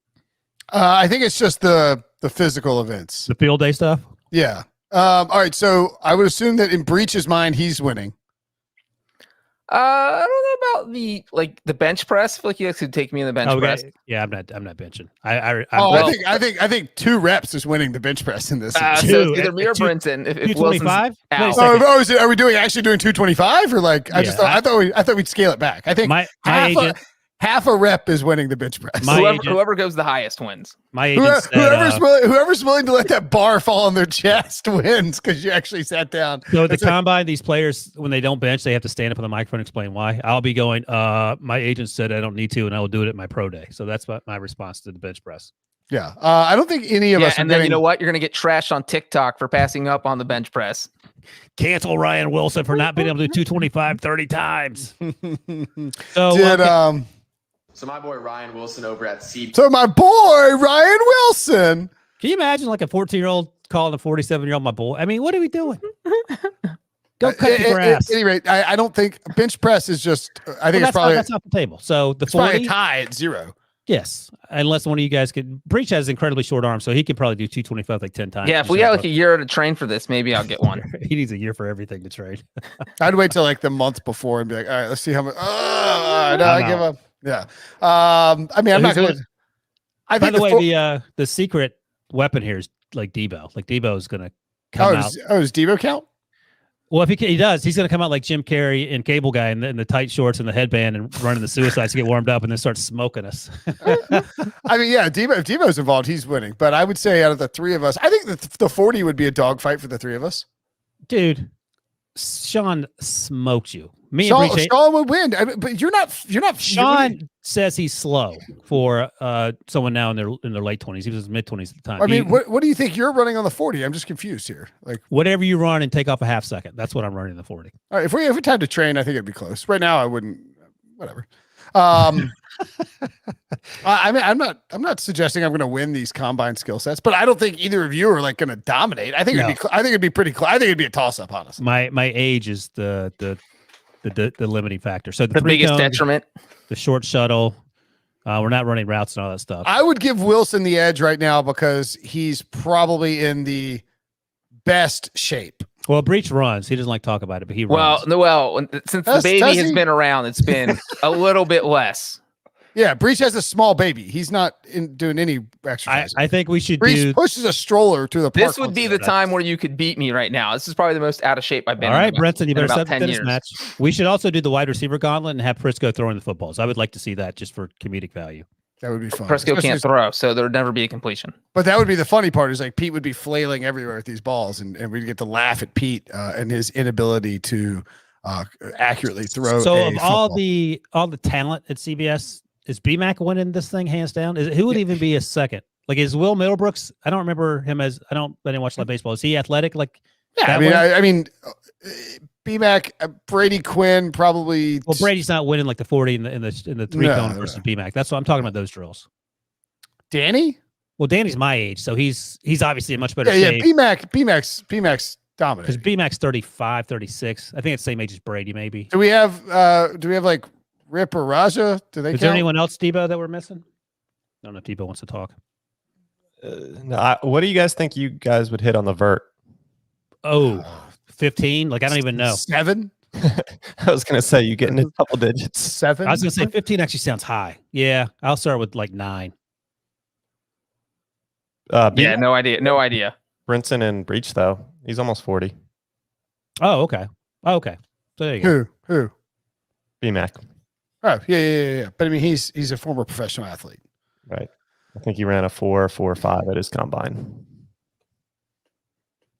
I think it's just the physical events. The field day stuff? Yeah. All right. So I would assume that in Breech's mind, he's winning. I don't know about the bench press. I feel like you guys could take me in the bench press. Yeah, I'm not benching. I think 2 reps is winning the bench press in this. So it's either me or Brinson. If 225? Are we actually doing 225 or I thought we'd scale it back. I think half a rep is winning the bench press. Whoever goes the highest wins. My agent whoever's willing to let that bar fall on their chest wins because you actually sat down. So at the combine, these players, when they don't bench, they have to stand up on the microphone and explain why. I'll be going, my agent said I don't need to, and I will do it at my pro day. So that's my response to the bench press. Yeah. I don't think any of us. And then you know what? You're going to get trashed on TikTok for passing up on the bench press. Cancel Ryan Wilson for not being able to do 225 30 times. So my boy Ryan Wilson over at CB. So my boy Ryan Wilson. Can you imagine a 14-year-old calling a 47-year-old my boy? I mean, what are we doing? Go cut the grass. At any rate, I don't think bench press is just. I think it's probably that's off the table. So the 40 probably a tie at 0. Yes, unless one of you guys could. Breech has incredibly short arms, so he could probably do 225 like 10 times. Yeah, if we got like a year to train for this, maybe I'll get one. He needs a year for everything to train. I'd wait till like the month before and be like, all right, let's see how much. I give up. Yeah. I mean, I'm not going to. By the way, the secret weapon here is like Debo. Like Debo is going to come out. Does Debo count? Well, if he does, he's going to come out like Jim Carrey and Cable Guy in the tight shorts and the headband and running the suicides to get warmed up and then start smoking us. I mean, yeah, if Debo's involved, he's winning. But I would say out of the three of us, I think the 40 would be a dogfight for the three of us. Dude, Sean smoked you. Sean would win, but you're not. Sean says he's slow for someone now in their late 20s. He was in his mid 20s at the time. I mean, what do you think you're running on the 40? I'm just confused here. Like whatever you run and take off a half second. That's what I'm running the 40. All right, if we have time to train, I think it'd be close. Right now, I wouldn't. Whatever. I mean, I'm not suggesting I'm going to win these combine skill sets, but I don't think either of you are like going to dominate. I think it'd be pretty close. I think it'd be a toss up, honestly. My age is the limiting factor. So the biggest detriment, the short shuttle. We're not running routes and all that stuff. I would give Wilson the edge right now because he's probably in the best shape. Well, Breech runs. He doesn't like to talk about it, but he runs. Well, since the baby has been around, it's been a little bit less. Yeah, Breech has a small baby. He's not doing any exercise. I think we should Breech pushes a stroller to the park. This would be the time where you could beat me right now. This is probably the most out of shape I've been. All right, Brinson, you better set the fitness years. match. We should also do the wide receiver gauntlet and have Prisco throwing the footballs. I would like to see that just for comedic value. That would be fun. Prisco can't throw, so there would never be a completion. But that would be the funny part is like Pete would be flailing everywhere with these balls, and we'd get to laugh at Pete and his inability to accurately throw. So of all the talent at CBS, is BMAC winning this thing hands down? Who would even be a second? Like is Will Middlebrooks? I don't remember him as I didn't watch live baseball. Is he athletic? Like yeah, I mean, BMAC, Brady Quinn probably. Well, Brady's not winning like the 40 in the three cone versus BMAC. That's what I'm talking about. Those drills. Danny? Well, Danny's my age, so he's obviously a much better shape. Yeah, BMAC's dominant. Because BMAC's 35, 36. I think it's the same age as Brady, maybe. Do we have like Rip or Raja? Do they? Is there anyone else, Debo, that we're missing? I don't know if Debo wants to talk. No, what do you guys think you guys would hit on the vert? Oh, 15? Like, I don't even know. 7? I was going to say, you getting a couple digits. 7? I was going to say 15 actually sounds high. Yeah, I'll start with like 9. Yeah, no idea. Brinson and Breech, though. He's almost 40. Oh, okay. So there you go. Who? BMAC. Oh, yeah. But I mean, he's a former professional athlete. Right. I think he ran a 4.45 at his combine.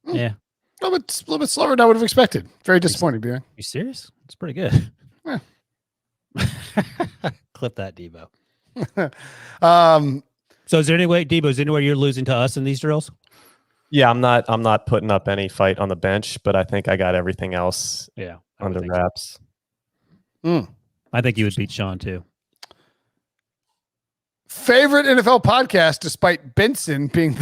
Yeah. A little bit slower than I would have expected. Very disappointing, Bjorn. You serious? It's pretty good. Yeah. Clip that, Debo. So is there any way, Debo, anywhere you're losing to us in these drills? Yeah, I'm not putting up any fight on the bench, but I think I got everything else under wraps. I think you would beat Sean too. Favorite NFL podcast, despite Benson being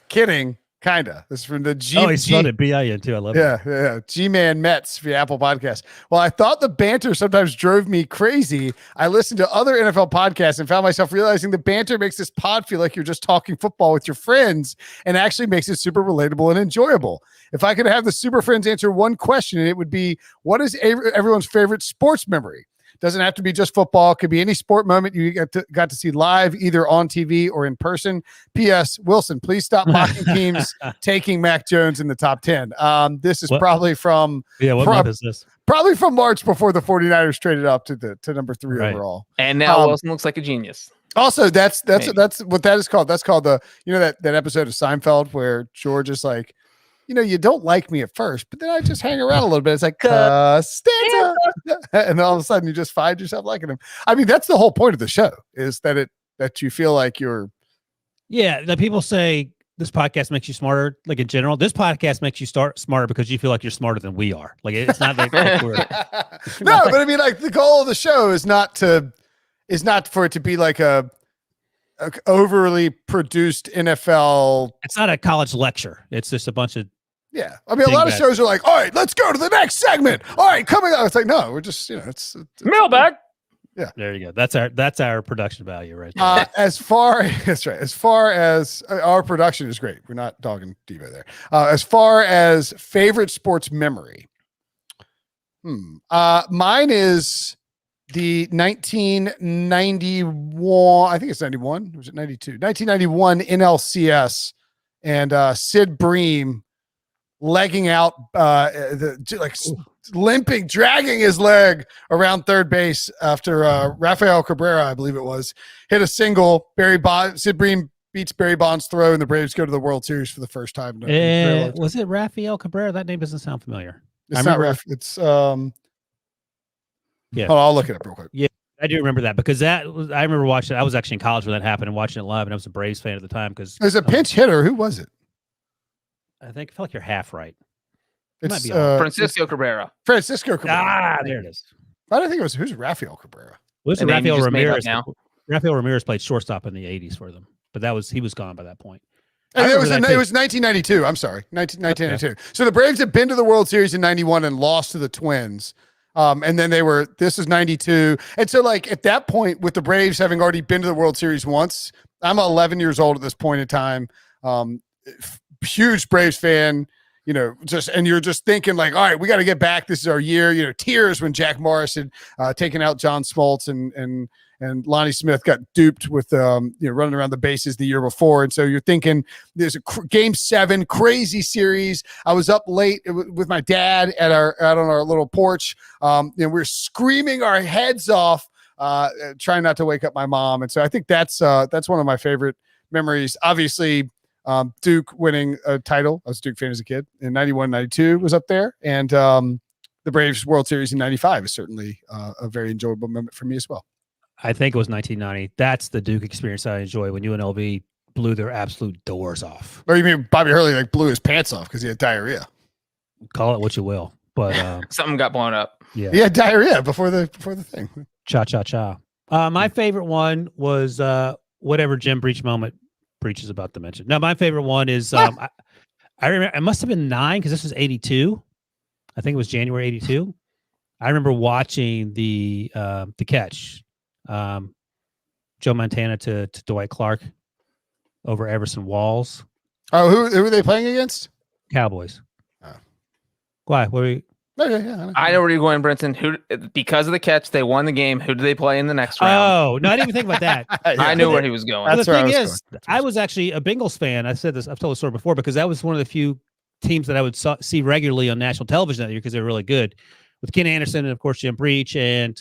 kidding, kinda. This is from the G. Oh, he spelled it BIN too. I love it. Yeah. G-Man Mets for the Apple Podcast. Well, I thought the banter sometimes drove me crazy. I listened to other NFL podcasts and found myself realizing the banter makes this pod feel like you're just talking football with your friends and actually makes it super relatable and enjoyable. If I could have the Super Friends answer one question, it would be, what is everyone's favorite sports memory? Doesn't have to be just football. It could be any sport moment you got to see live, either on TV or in person. P.S. Wilson, please stop mocking teams taking Mac Jones in the top 10. This is probably from what month is this? Probably from March before the 49ers traded up to number 3 overall. And now Wilson looks like a genius. Also, that's what that is called. That's called the that episode of Seinfeld where George is like, you don't like me at first, but then I just hang around a little bit. It's like, Costanza. And all of a sudden you just find yourself liking him. I mean, that's the whole point of the show is that you feel like you're. Yeah. That people say this podcast makes you smarter. Like in general, this podcast makes you smarter because you feel like you're smarter than we are. Like it's not like we're. No, but I mean, like the goal of the show is not for it to be like a overly produced NFL. It's not a college lecture. It's just a bunch of. Yeah. I mean, a lot of shows are like, all right, let's go to the next segment. All right, coming up. It's like, no, we're just, it's Mailbag. Yeah, there you go. That's our production value right there. That's right. As far as our production is great, we're not dogging Devo there. As far as favorite sports memory, mine is the 1991. I think it's 91. Was it 92? 1991 NLCS, and Sid Bream legging out limping, dragging his leg around third base after Rafael Cabrera, I believe it was, hit a single. Sid Bream beats Barry Bonds' throw, and the Braves go to the World Series for the first time. Was it Rafael Cabrera? That name doesn't sound familiar. It's not Raf. It's yeah. Oh, I'll look it up real quick. Yeah, I do remember that because I remember watching it. I was actually in college when that happened and watching it live, and I was a Braves fan at the time because there's a pinch hitter. Who was it? I feel like you're half right. It's Francisco Cabrera. Francisco Cabrera. There it is. I don't think it was. Who's Rafael Cabrera? Was it Rafael Ramirez? Rafael Ramirez played shortstop in the '80s for them, but he was gone by that point. It was 1992. I'm sorry, 1992. Okay. So the Braves had been to the World Series in '91 and lost to the Twins. And then this is 92. And so like at that point with the Braves having already been to the World Series once, I'm 11 years old at this point in time. Huge Braves fan, and you're just thinking like, all right, we got to get back. This is our year, tears when Jack Morris had taken out John Smoltz and Lonnie Smith got duped with, running around the bases the year before. And so you're thinking there's a game 7 crazy series. I was up late with my dad out on our little porch. We're screaming our heads off, trying not to wake up my mom. And so I think that's one of my favorite memories. Obviously, Duke winning a title. I was a Duke fan as a kid in 91, 92 was up there. And the Braves World Series in 95 is certainly a very enjoyable moment for me as well. I think it was 1990. That's the Duke experience I enjoy when UNLV blew their absolute doors off. Or you mean Bobby Hurley blew his pants off because he had diarrhea? Call it what you will, but something got blown up. Yeah, he had diarrhea before the thing. Cha cha cha. My favorite one was whatever Jim Breech moment Breech is about to mention. Now, my favorite one is I remember it must have been 9 because this was 82. I think it was January 82. I remember watching the catch. Joe Montana to Dwight Clark over Everson Walls. Oh, who were they playing against? Cowboys. Why? What are we? I know where you're going, Brinson. Because of the catch, they won the game. Who do they play in the next round? Oh, no, I didn't even think about that. I knew where he was going. The thing is, I was actually a Bengals fan. I said this, I've told the story before, because that was one of the few teams that I would see regularly on national television that year because they were really good. With Ken Anderson and, of course, Jim Breech and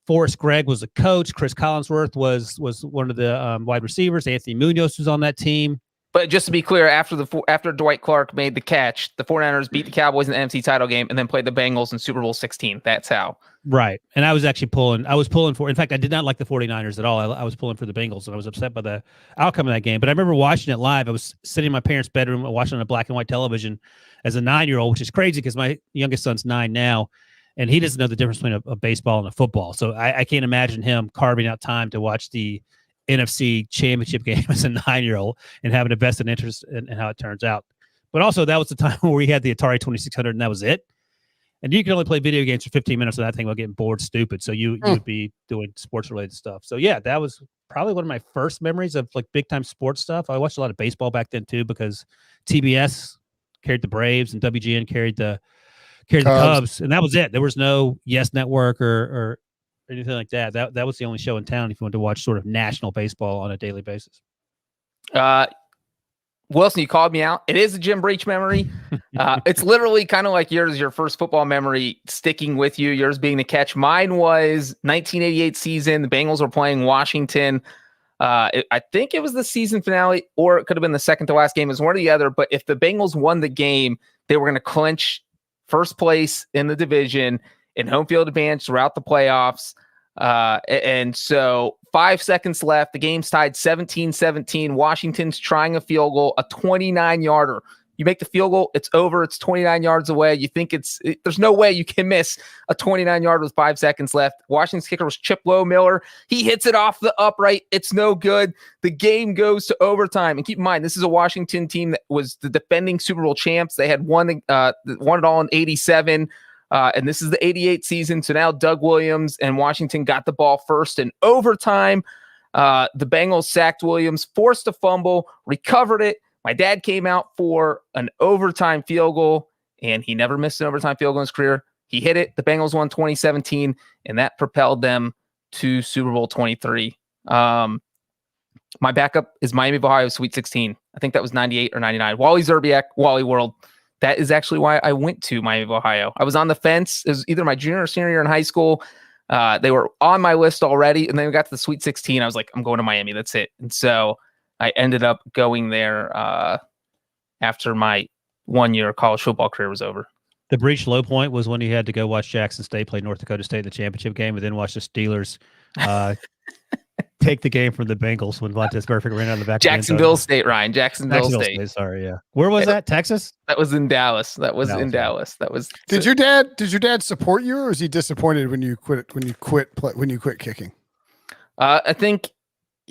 Forrest Gregg was the coach. Chris Collinsworth was one of the wide receivers. Anthony Munoz was on that team. But just to be clear, after Dwight Clark made the catch, the 49ers beat the Cowboys in the NFC title game and then played the Bengals in Super Bowl 16. That's how. Right. And I was actually pulling for, in fact, I did not like the 49ers at all. I was pulling for the Bengals and I was upset by the outcome of that game. But I remember watching it live. I was sitting in my parents' bedroom watching on a black and white television as a 9-year-old, which is crazy because my youngest son's 9 now. And he doesn't know the difference between a baseball and a football. So I can't imagine him carving out time to watch the NFC championship game as a 9-year-old and having a vested interest in how it turns out. But also that was the time where we had the Atari 2600 and that was it. And you can only play video games for 15 minutes of that thing while getting bored stupid. So you would be doing sports related stuff. So yeah, that was probably one of my first memories of like big time sports stuff. I watched a lot of baseball back then too, because TBS carried the Braves and WGN carried the Cubs, and that was it. There was no Yes Network or anything like that. That was the only show in town if you wanted to watch sort of national baseball on a daily basis. Wilson, you called me out. It is a Jim Breech memory. It's literally kind of like yours, your first football memory sticking with you, yours being the catch. Mine was 1988 season. The Bengals were playing Washington. I think it was the season finale, or it could have been the second to last game. It was one or the other. But if the Bengals won the game, they were going to clinch first place in the division and home field advantage throughout the playoffs. And so 5 seconds left. The game's tied 17-17. Washington's trying a field goal, a 29-yarder. You make the field goal, it's over. It's 29 yards away. You think there's no way you can miss a 29-yarder with 5 seconds left. Washington's kicker was Chip Low-Miller. He hits it off the upright. It's no good. The game goes to overtime. And keep in mind, this is a Washington team that was the defending Super Bowl champs. They had won it all in 87. And this is the 88 season. So now Doug Williams and Washington got the ball first in overtime. The Bengals sacked Williams, forced a fumble, recovered it. My dad came out for an overtime field goal, and he never missed an overtime field goal in his career. He hit it. The Bengals won 2017, and that propelled them to Super Bowl 23. My backup is Miami of Ohio, Sweet 16. I think that was 98 or 99. Wally Zerbiak, Wally World. That is actually why I went to Miami of Ohio. I was on the fence. It was either my junior or senior year in high school. They were on my list already, and then we got to the Sweet 16. I was like, I'm going to Miami. That's it. And so I ended up going there after my 1 year college football career was over. The Breech low point was when he had to go watch Jackson State play North Dakota State in the championship game, and then watch the Steelers take the game from the Bengals when Vontaze Burfict ran out of the back. Jacksonville State, Ryan. Jacksonville State. Sorry, yeah. Where was that? Texas? That was in Dallas. That was in Dallas. That was. Did your dad support you, or was he disappointed when you quit kicking? I think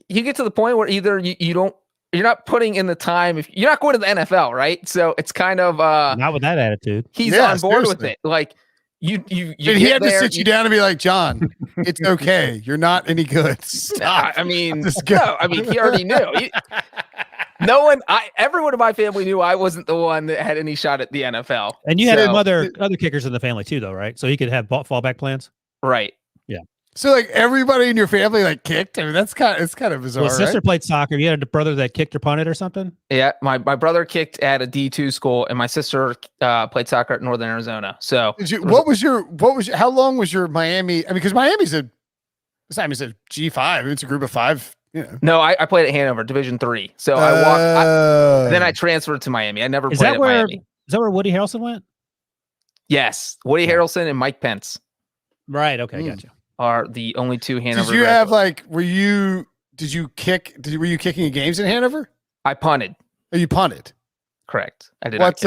you get to the point where either you're not putting in the time. If you're not going to the NFL, right? So it's kind of not with that attitude. He's on board with it. Like you he had to sit you down and be like, John, it's okay. You're not any good. Stop. I mean, no, I mean, he already knew. Everyone in my family knew I wasn't the one that had any shot at the NFL. And you had other kickers in the family too, though, right? So he could have fallback plans. Right. Yeah. So like everybody in your family like kicked. I mean, it's kind of bizarre. Well, sister right? played soccer. You had a brother that kicked or punted or something. Yeah, my brother kicked at a D2 school, and my sister played soccer at Northern Arizona. So, how long was your Miami? I mean, because Miami's a G5. I mean, it's a group of 5. You know. No, I played at Hanover, Division 3. So then I transferred to Miami. I never played at Miami. Is that where Woody Harrelson went? Yes, Woody Harrelson and Mike Pence. Right. Okay, gotcha. Are the only 2 Hanover. Did you have were you kicking games in Hanover? I punted. Oh, you punted. Correct. I did. What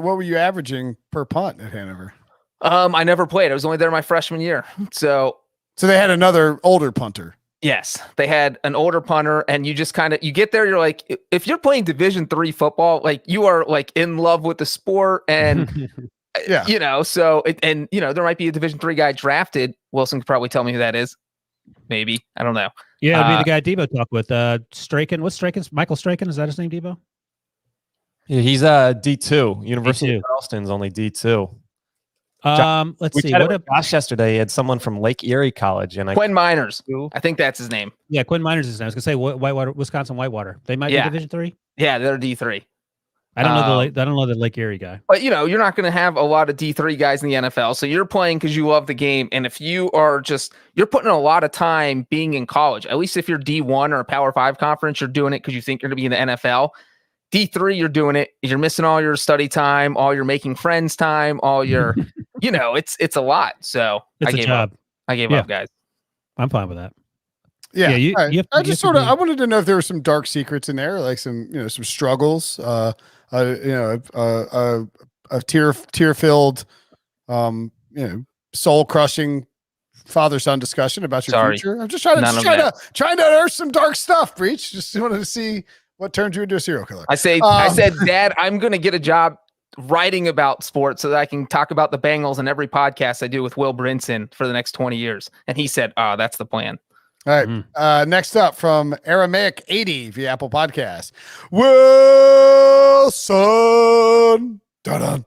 were you averaging per punt at Hanover? I never played. I was only there my freshman year. So they had another older punter. Yes, they had an older punter, and you just you get there. You're like, if you're playing Division 3 football, like you are like in love with the sport, and yeah, so there might be a Division 3 guy drafted. Wilson could probably tell me who that is. Maybe. I don't know. Yeah, it'd be the guy Debo talked with. Straken. What's Straken's? Michael Straken. Is that his name, Debo? Yeah, he's D2. University of Charleston's only D2. Let's see. What about Josh yesterday? He had someone from Lake Erie College, and Quinn Miners. I think that's his name. Yeah, Quinn Miners is his name. I was gonna say Whitewater, Wisconsin Whitewater. They might be Division 3. Yeah, they're D3. I don't know the Lake Erie guy. But you're not going to have a lot of D3 guys in the NFL. So you're playing because you love the game. And if you are you're putting in a lot of time being in college, at least if you're D1 or a Power 5 conference, you're doing it because you think you're going to be in the NFL. D3, you're doing it. You're missing all your study time, all your making friends time, all your, it's a lot. So I gave up. I gave up, guys. I'm fine with that. Yeah. I wanted to know if there were some dark secrets in there, like some struggles, a tear-filled, soul-crushing father-son discussion about your future. I'm just trying to unearth some dark stuff, Breech. Just wanted to see what turned you into a serial killer. I said, Dad, I'm going to get a job writing about sports so that I can talk about the Bengals in every podcast I do with Will Brinson for the next 20 years. And he said, that's the plan. All right. Next up from Aramaic 80 via Apple Podcast. Wilson. Dun-dun.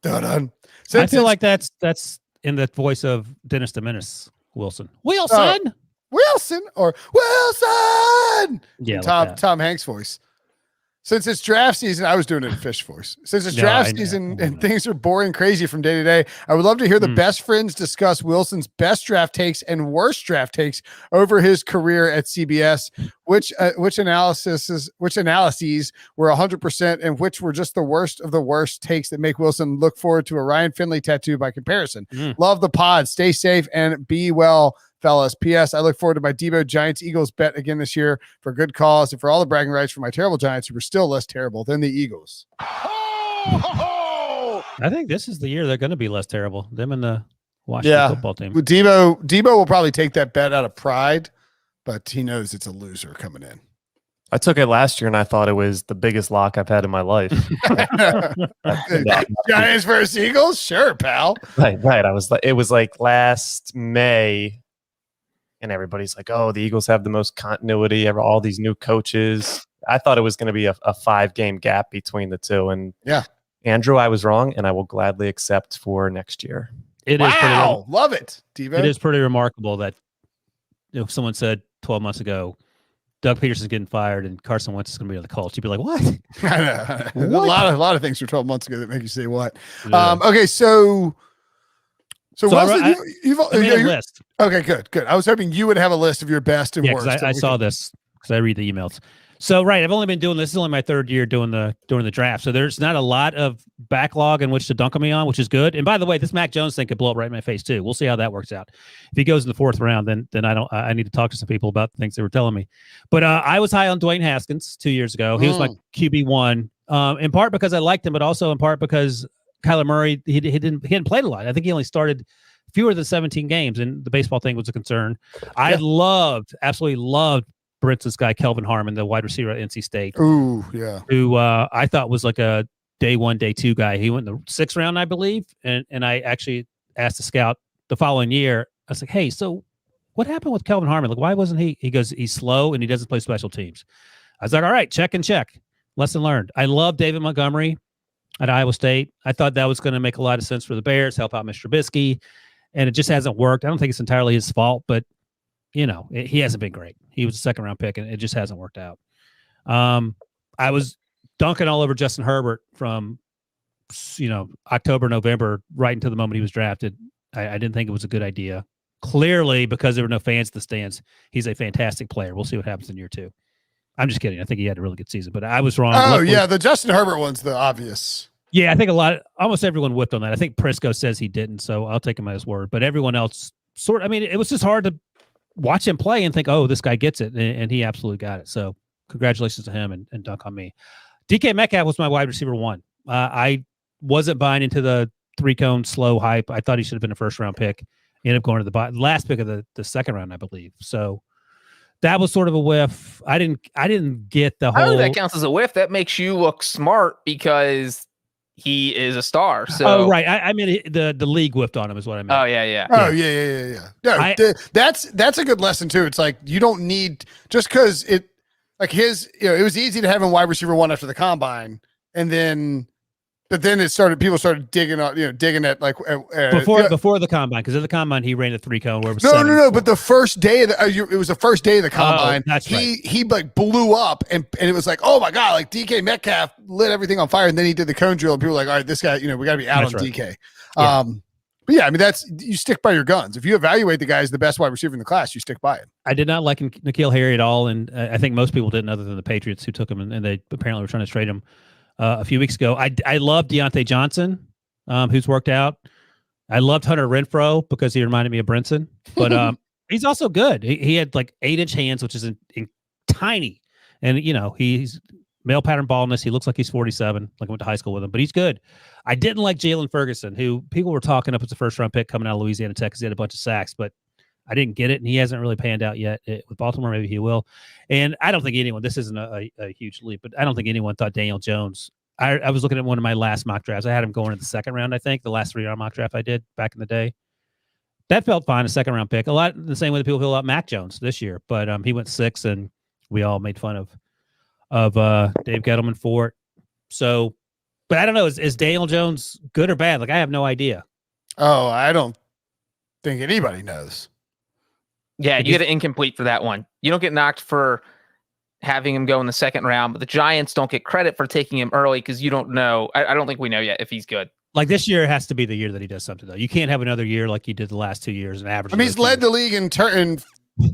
Dun-dun. I feel like that's in the voice of Dennis the Menace Wilson. Wilson. Wilson or Wilson. Yeah. Tom Hanks' voice. Since it's draft season, I was doing it in Fish voice. Since it's draft season and things are boring crazy from day to day, I would love to hear the best friends discuss Wilson's best draft takes and worst draft takes over his career at CBS. Which analyses were 100% and which were just the worst of the worst takes that make Wilson look forward to a Ryan Finley tattoo by comparison. Love the pod. Stay safe and be well, fellas. P.S. I look forward to my Debo Giants-Eagles bet again this year for good cause and for all the bragging rights for my terrible Giants who were still less terrible than the Eagles. I think this is the year they're going to be less terrible. Them and the Washington football team. Debo will probably take that bet out of pride, but he knows it's a loser coming in. I took it last year and I thought it was the biggest lock I've had in my life. Giants versus Eagles? Sure, pal. Right. It was like last May, and everybody's like, "Oh, the Eagles have the most continuity ever. All these new coaches." I thought it was going to be a 5-game gap between the two, and yeah, Andrew, I was wrong, and I will gladly accept for next year. It is pretty love it, Devo. It is pretty remarkable that someone said 12 months ago, Doug Peterson's getting fired and Carson Wentz is going to be on the Colts. You'd be like, what? I know. A lot of things from 12 months ago that make you say what. Yeah. Okay, so Wilson, you've made a list. Okay, good. I was hoping you would have a list of your best and worst. I saw this because I read the emails. So I've only been doing this. This is only my third year doing the draft. So there's not a lot of backlog in which to dunk on me on, which is good. And by the way, this Mac Jones thing could blow up right in my face too. We'll see how that works out. If he goes in the 4th round, then I need to talk to some people about the things they were telling me. But I was high on Dwayne Haskins 2 years ago. He was my QB1, in part because I liked him, but also in part because Kyler Murray he hadn't played a lot. I think he only started fewer than 17 games, and the baseball thing was a concern. I absolutely loved Brinson's guy, Kelvin Harmon, the wide receiver at NC State. Ooh, yeah. Who I thought was like a day 1, day 2 guy. He went in the 6th round, I believe. And I actually asked the scout the following year, I was like, hey, so what happened with Kelvin Harmon? Like, why wasn't he? He goes, he's slow and he doesn't play special teams. I was like, all right, check. Lesson learned. I love David Montgomery at Iowa State. I thought that was going to make a lot of sense for the Bears, help out Mr. Trubisky. And it just hasn't worked. I don't think it's entirely his fault, but he hasn't been great. He was a 2nd round pick, and it just hasn't worked out. I was dunking all over Justin Herbert from, October, November, right into the moment he was drafted. I didn't think it was a good idea. Clearly, because there were no fans in the stands, he's a fantastic player. We'll see what happens in year 2. I'm just kidding. I think he had a really good season, but I was wrong. Luckily, the Justin Herbert one's the obvious. Yeah, I think almost everyone whipped on that. I think Prisco says he didn't, so I'll take him at his word. But everyone else it was just hard to watch him play and think, oh, this guy gets it. And he absolutely got it. So congratulations to him and dunk on me. DK Metcalf was my wide receiver 1. I wasn't buying into the 3-cone slow hype. I thought he should have been a 1st round pick. Ended up going to the last pick of the 2nd round, I believe. So that was sort of a whiff. I didn't get the whole. I don't think that counts as a whiff. That makes you look smart because he is a star. So right. I mean the league whiffed on him is what I meant. Oh yeah. Oh yeah. No, that's a good lesson too. It's like you don't need just because it like his it was easy to have him wide receiver 1 after the combine, and then people started digging at like before the combine, because at the combine he ran a 3-cone where it was no. But the first day of it was the first day of the combine. That's right. He like blew up and it was like, oh my god, like DK Metcalf lit everything on fire, and then he did the cone drill, and people were like, all right, this guy, we got to be out on DK. Yeah. But yeah, I mean you stick by your guns. If you evaluate the guy as the best wide receiver in the class, you stick by it. I did not like N'Keal Harry at all, and I think most people didn't, other than the Patriots who took him, and they apparently were trying to trade him a few weeks ago. I love Deontay Johnson, who's worked out. I loved Hunter Renfrow because he reminded me of Brinson, but he's also good. He had like 8-inch hands, which is tiny, and he's male pattern baldness. He looks like he's 47. Like I went to high school with him, but he's good. I didn't like Jalen Ferguson, who people were talking up as a 1st round pick coming out of Louisiana Tech because he had a bunch of sacks, but I didn't get it, and he hasn't really panned out yet. With Baltimore, maybe he will. And I don't think anyone, this isn't a huge leap, but I don't think anyone thought Daniel Jones. I was looking at one of my last mock drafts. I had him going in the 2nd round, I think, the last 3-round mock draft I did back in the day. That felt fine, a 2nd round pick. A lot the same way that people feel about Mac Jones this year, but he went 6, and we all made fun of Dave Gettleman for it. So, but I don't know, is Daniel Jones good or bad? Like, I have no idea. Oh, I don't think anybody knows. Yeah, you get an incomplete for that one. You don't get knocked for having him go in the 2nd round, but the Giants don't get credit for taking him early because you don't know. I don't think we know yet if he's good. Like this year has to be the year that he does something, though. You can't have another year like he did the last 2 years and average. I mean, he's led the league in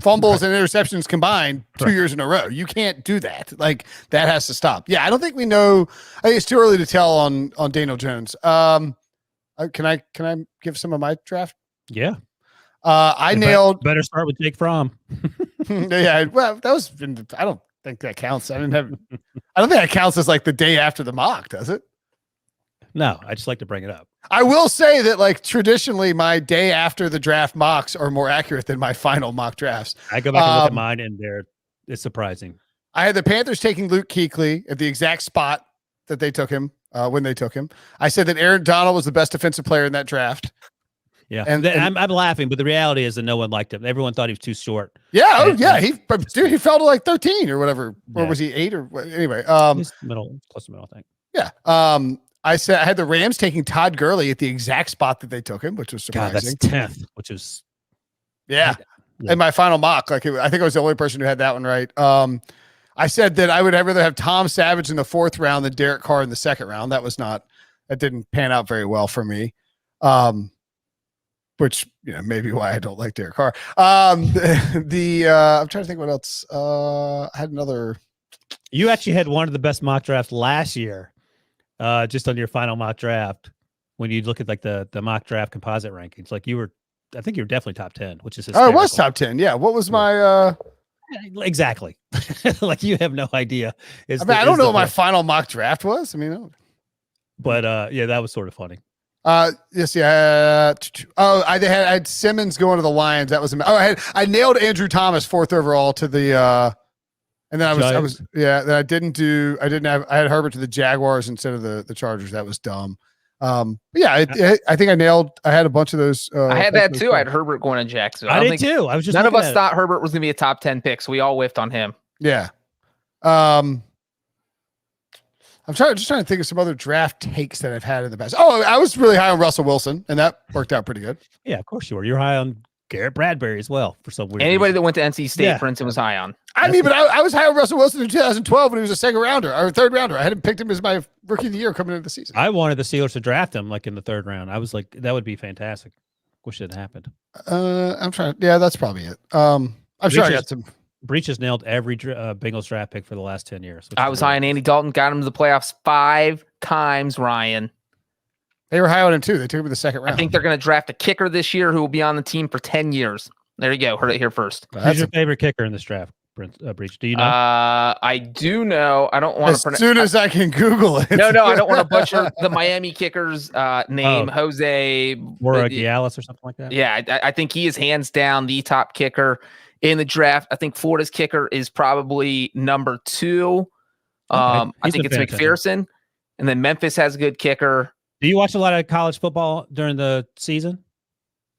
fumbles and interceptions combined 2 years in a row. You can't do that. Like that has to stop. Yeah, I don't think we know. I think it's too early to tell on Daniel Jones. Can I give some of my draft? Yeah. I nailed. Better start with Jake Fromm. Yeah, well, that was. I don't think that counts. I don't think that counts as like the day after the mock, does it? No, I just like to bring it up. I will say that, like, traditionally, my day after the draft mocks are more accurate than my final mock drafts. I go back and look at mine, and it's surprising. I had the Panthers taking Luke Kuechly at the exact spot that they took him when they took him. I said that Aaron Donald was the best defensive player in that draft. Yeah, and I'm laughing, but the reality is that no one liked him. Everyone thought he was too short. Yeah, he fell to like 13 or whatever, or was he 8 or anyway? He's close to middle, I think. Yeah. I said I had the Rams taking Todd Gurley at the exact spot that they took him, which was surprising. God, that's 10th, which is In my final mock, I think I was the only person who had that one right. I said that I'd rather have Tom Savage in the 4th round than Derek Carr in the 2nd round. That didn't pan out very well for me. Which, maybe why I don't like Derek Carr. I'm trying to think what else. I had another. You actually had one of the best mock drafts last year, just on your final mock draft. When you look at like the mock draft composite rankings, like I think you were definitely top 10, which is hysterical. Oh, it was top 10. Yeah. What was my exactly? Like you have no idea. I don't know what my final mock draft was. But that was sort of funny. Yes, yeah. I had Simmons going to the Lions. That was I nailed Andrew Thomas 4th overall to the and then I had Herbert to the Jaguars instead of the Chargers. That was dumb. I think I had a bunch of those. I had that too. I had Herbert going to Jacksonville. I did too. I was just none of us thought Herbert was going to be a top 10 pick, so we all whiffed on him. Yeah. I'm trying to think of some other draft takes that I've had in the past. Oh, I was really high on Russell Wilson, and that worked out pretty good. Yeah, of course you were. You're high on Garrett Bradbury as well for some weird Anybody reason. that went to NC State, Brinson was high on. But I was high on Russell Wilson in 2012 when he was a 2nd rounder or 3rd rounder. I hadn't picked him as my rookie of the year coming into the season. I wanted the Steelers to draft him like in the 3rd round. I was like, that would be fantastic. Wish it had happened. I'm trying. Yeah, that's probably it. I'm sure I got some. Breech has nailed every Bengals draft pick for the last 10 years. I was high on Andy Dalton, got him to the playoffs 5 times, Ryan. They were high on him too. They took him in the 2nd round. I think they're going to draft a kicker this year who will be on the team for 10 years. There you go. Heard it here first. Who's your favorite kicker in this draft, Breech? Do you know? I do know. I don't want to as soon as I can Google it. No, I don't want to butcher the Miami kicker's name. Jose Gialis or something like that. Yeah, I think he is hands down the top kicker in the draft. I think Florida's kicker is probably number 2. I think it's McPherson, and then Memphis has a good kicker. Do you watch a lot of college football during the season?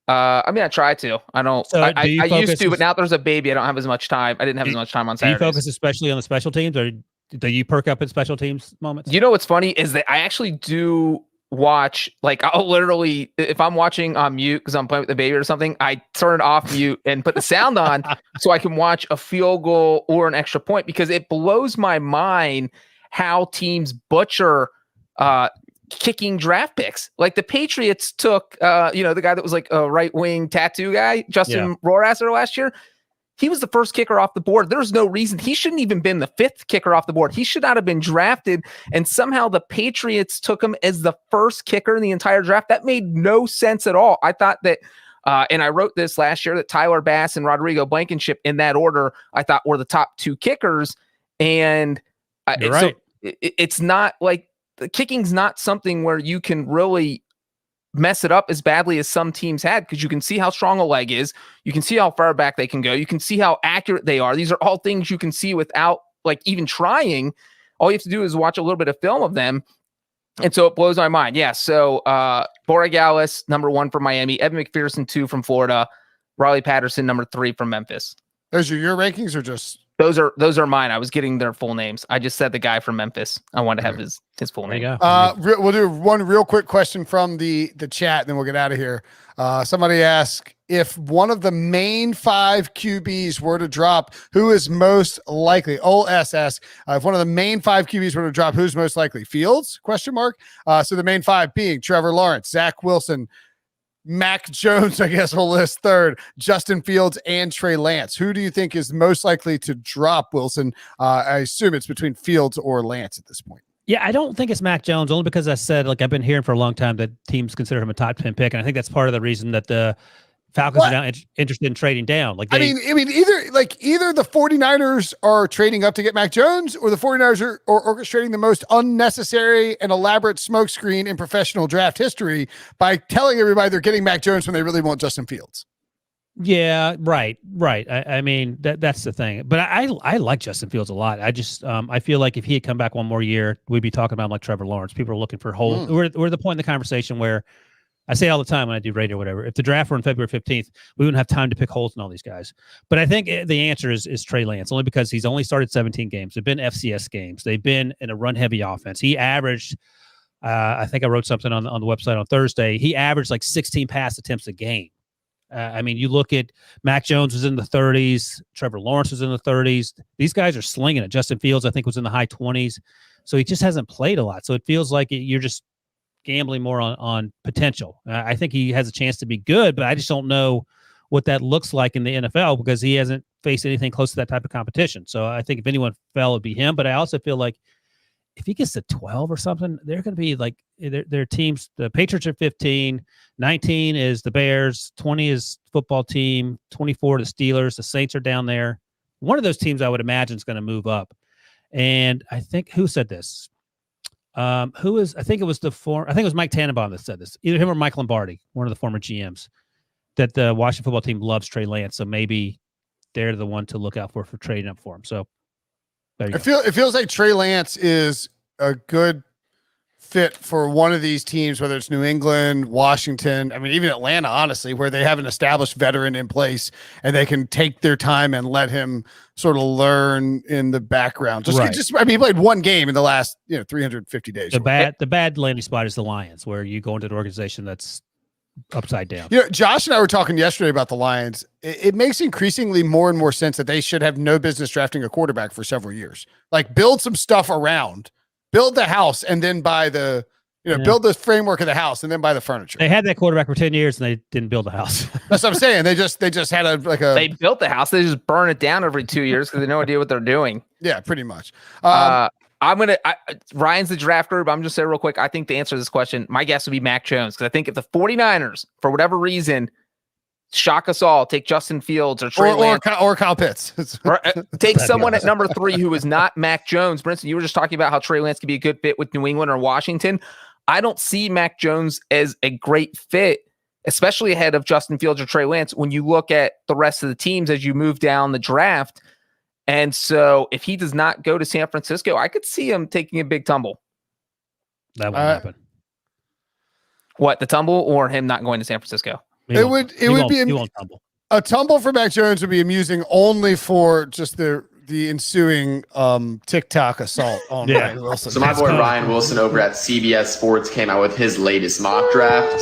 I try to. I don't. So I used to, but now there's a baby. I don't have as much time. I didn't have as much time on Saturdays. Do you focus especially on the special teams, or do you perk up in special teams moments? You know what's funny is that I actually do watch. Like I'll literally, if I'm watching on mute because I'm playing with the baby or something, I turn it off mute and put the sound on so I can watch a field goal or an extra point, because it blows my mind how teams butcher kicking draft picks. Like the Patriots took, the guy that was like a right wing tattoo guy, Justin Rohrwasser last year. He was the first kicker off the board. There's no reason he shouldn't even been the 5th kicker off the board. He should not have been drafted. And somehow the Patriots took him as the first kicker in the entire draft. That made no sense at all. I thought that, and I wrote this last year, that Tyler Bass and Rodrigo Blankenship in that order, I thought were the top 2 kickers. And right. So it's not like, the kicking's not something where you can really mess it up as badly as some teams had, because you can see how strong a leg is. You can see how far back they can go. You can see how accurate they are. These are all things you can see without like even trying. All you have to do is watch a little bit of film of them. And so it blows my mind. Yeah. So Borregales, number 1 from Miami, Evan McPherson, 2 from Florida, Riley Patterson, number 3 from Memphis. Those are your rankings or just? Those are mine. I was getting their full names. I just said the guy from Memphis. I wanted to have his full name. We'll do one real quick question from the chat, and then we'll get out of here. Somebody asked, if one of the main 5 QBs were to drop, who is most likely? OS asks, if one of the main 5 QBs were to drop, who's most likely? Fields? ? So the main 5 being Trevor Lawrence, Zach Wilson, Mac Jones, I guess we'll list 3rd, Justin Fields, and Trey Lance. Who do you think is most likely to drop, Wilson? I assume it's between Fields or Lance at this point. Yeah, I don't think it's Mac Jones, only because I said, like, I've been hearing for a long time that teams consider him a top 10 pick, and I think that's part of the reason that the Falcons are now interested in trading down. Like, either the 49ers are trading up to get Mac Jones, or the 49ers are orchestrating the most unnecessary and elaborate smokescreen in professional draft history by telling everybody they're getting Mac Jones when they really want Justin Fields. Yeah, right. I mean, that's the thing. But I like Justin Fields a lot. I just I feel like if he had come back one more year, we'd be talking about him like Trevor Lawrence. People are looking for holes. We're at the point in the conversation where I say all the time when I do radio or whatever, if the draft were on February 15th, we wouldn't have time to pick holes in all these guys. But I think the answer is Trey Lance, only because he's only started 17 games. They've been FCS games. They've been in a run-heavy offense. He averaged, I think I wrote something on the website on Thursday, he averaged like 16 pass attempts a game. I mean, you look at Mac Jones was in the 30s. Trevor Lawrence was in the 30s. These guys are slinging it. Justin Fields, I think, was in the high 20s. So he just hasn't played a lot. So it feels like you're just gambling more on potential. I think he has a chance to be good, but I just don't know what that looks like in the NFL because he hasn't faced anything close to that type of competition. So I think if anyone fell, it'd be him. But I also feel like if he gets to 12 or something, they're going to be like their teams. The Patriots are 15, 19 is the Bears, 20 is football team, 24 the Steelers. The Saints are down there. One of those teams I would imagine is going to move up. And I think who said this? I think it was Mike Tannenbaum that said this, either him or Mike Lombardi, one of the former GMs, that the Washington football team loves Trey Lance. So maybe they're the one to look out for trading up for him. So there you go. It feels like Trey Lance is a good fit for one of these teams, whether it's New England, Washington, I mean, even Atlanta, honestly, where they have an established veteran in place and they can take their time and let him sort of learn in the background. I mean, he played one game in the last, 350 days. The bad landing spot is the Lions, where you go into an organization that's upside down. Josh and I were talking yesterday about the Lions. It makes increasingly more and more sense that they should have no business drafting a quarterback for several years. Like, build some stuff around. Build the house and then buy the, build the framework of the house and then buy the furniture. They had that quarterback for 10 years and they didn't build a house. That's what I'm saying. They just had they built the house. They just burn it down every 2 years because they have no idea what they're doing. Yeah, pretty much. Ryan's the draft group. I'm just saying real quick. I think the answer to this question, my guess would be Mac Jones. Because I think if the 49ers, for whatever reason, shock us all, take Justin Fields or Trey Lance or Kyle Pitts. Take someone at number 3 who is not Mac Jones. Brinson, you were just talking about how Trey Lance could be a good fit with New England or Washington. I don't see Mac Jones as a great fit, especially ahead of Justin Fields or Trey Lance, when you look at the rest of the teams as you move down the draft. And so if he does not go to San Francisco, I could see him taking a big tumble. That won't happen. What, the tumble or him not going to San Francisco? It would be a tumble for Mac Jones would be amusing only for just the ensuing TikTok assault on Ryan Wilson. So my boy Ryan Wilson over at CBS Sports came out with his latest mock draft.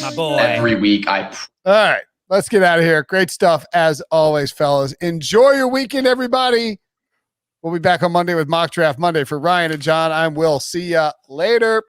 My boy. Every week All right, let's get out of here. Great stuff as always, fellas. Enjoy your weekend, everybody. We'll be back on Monday with Mock Draft Monday. For Ryan and John, I'm Will. See ya later.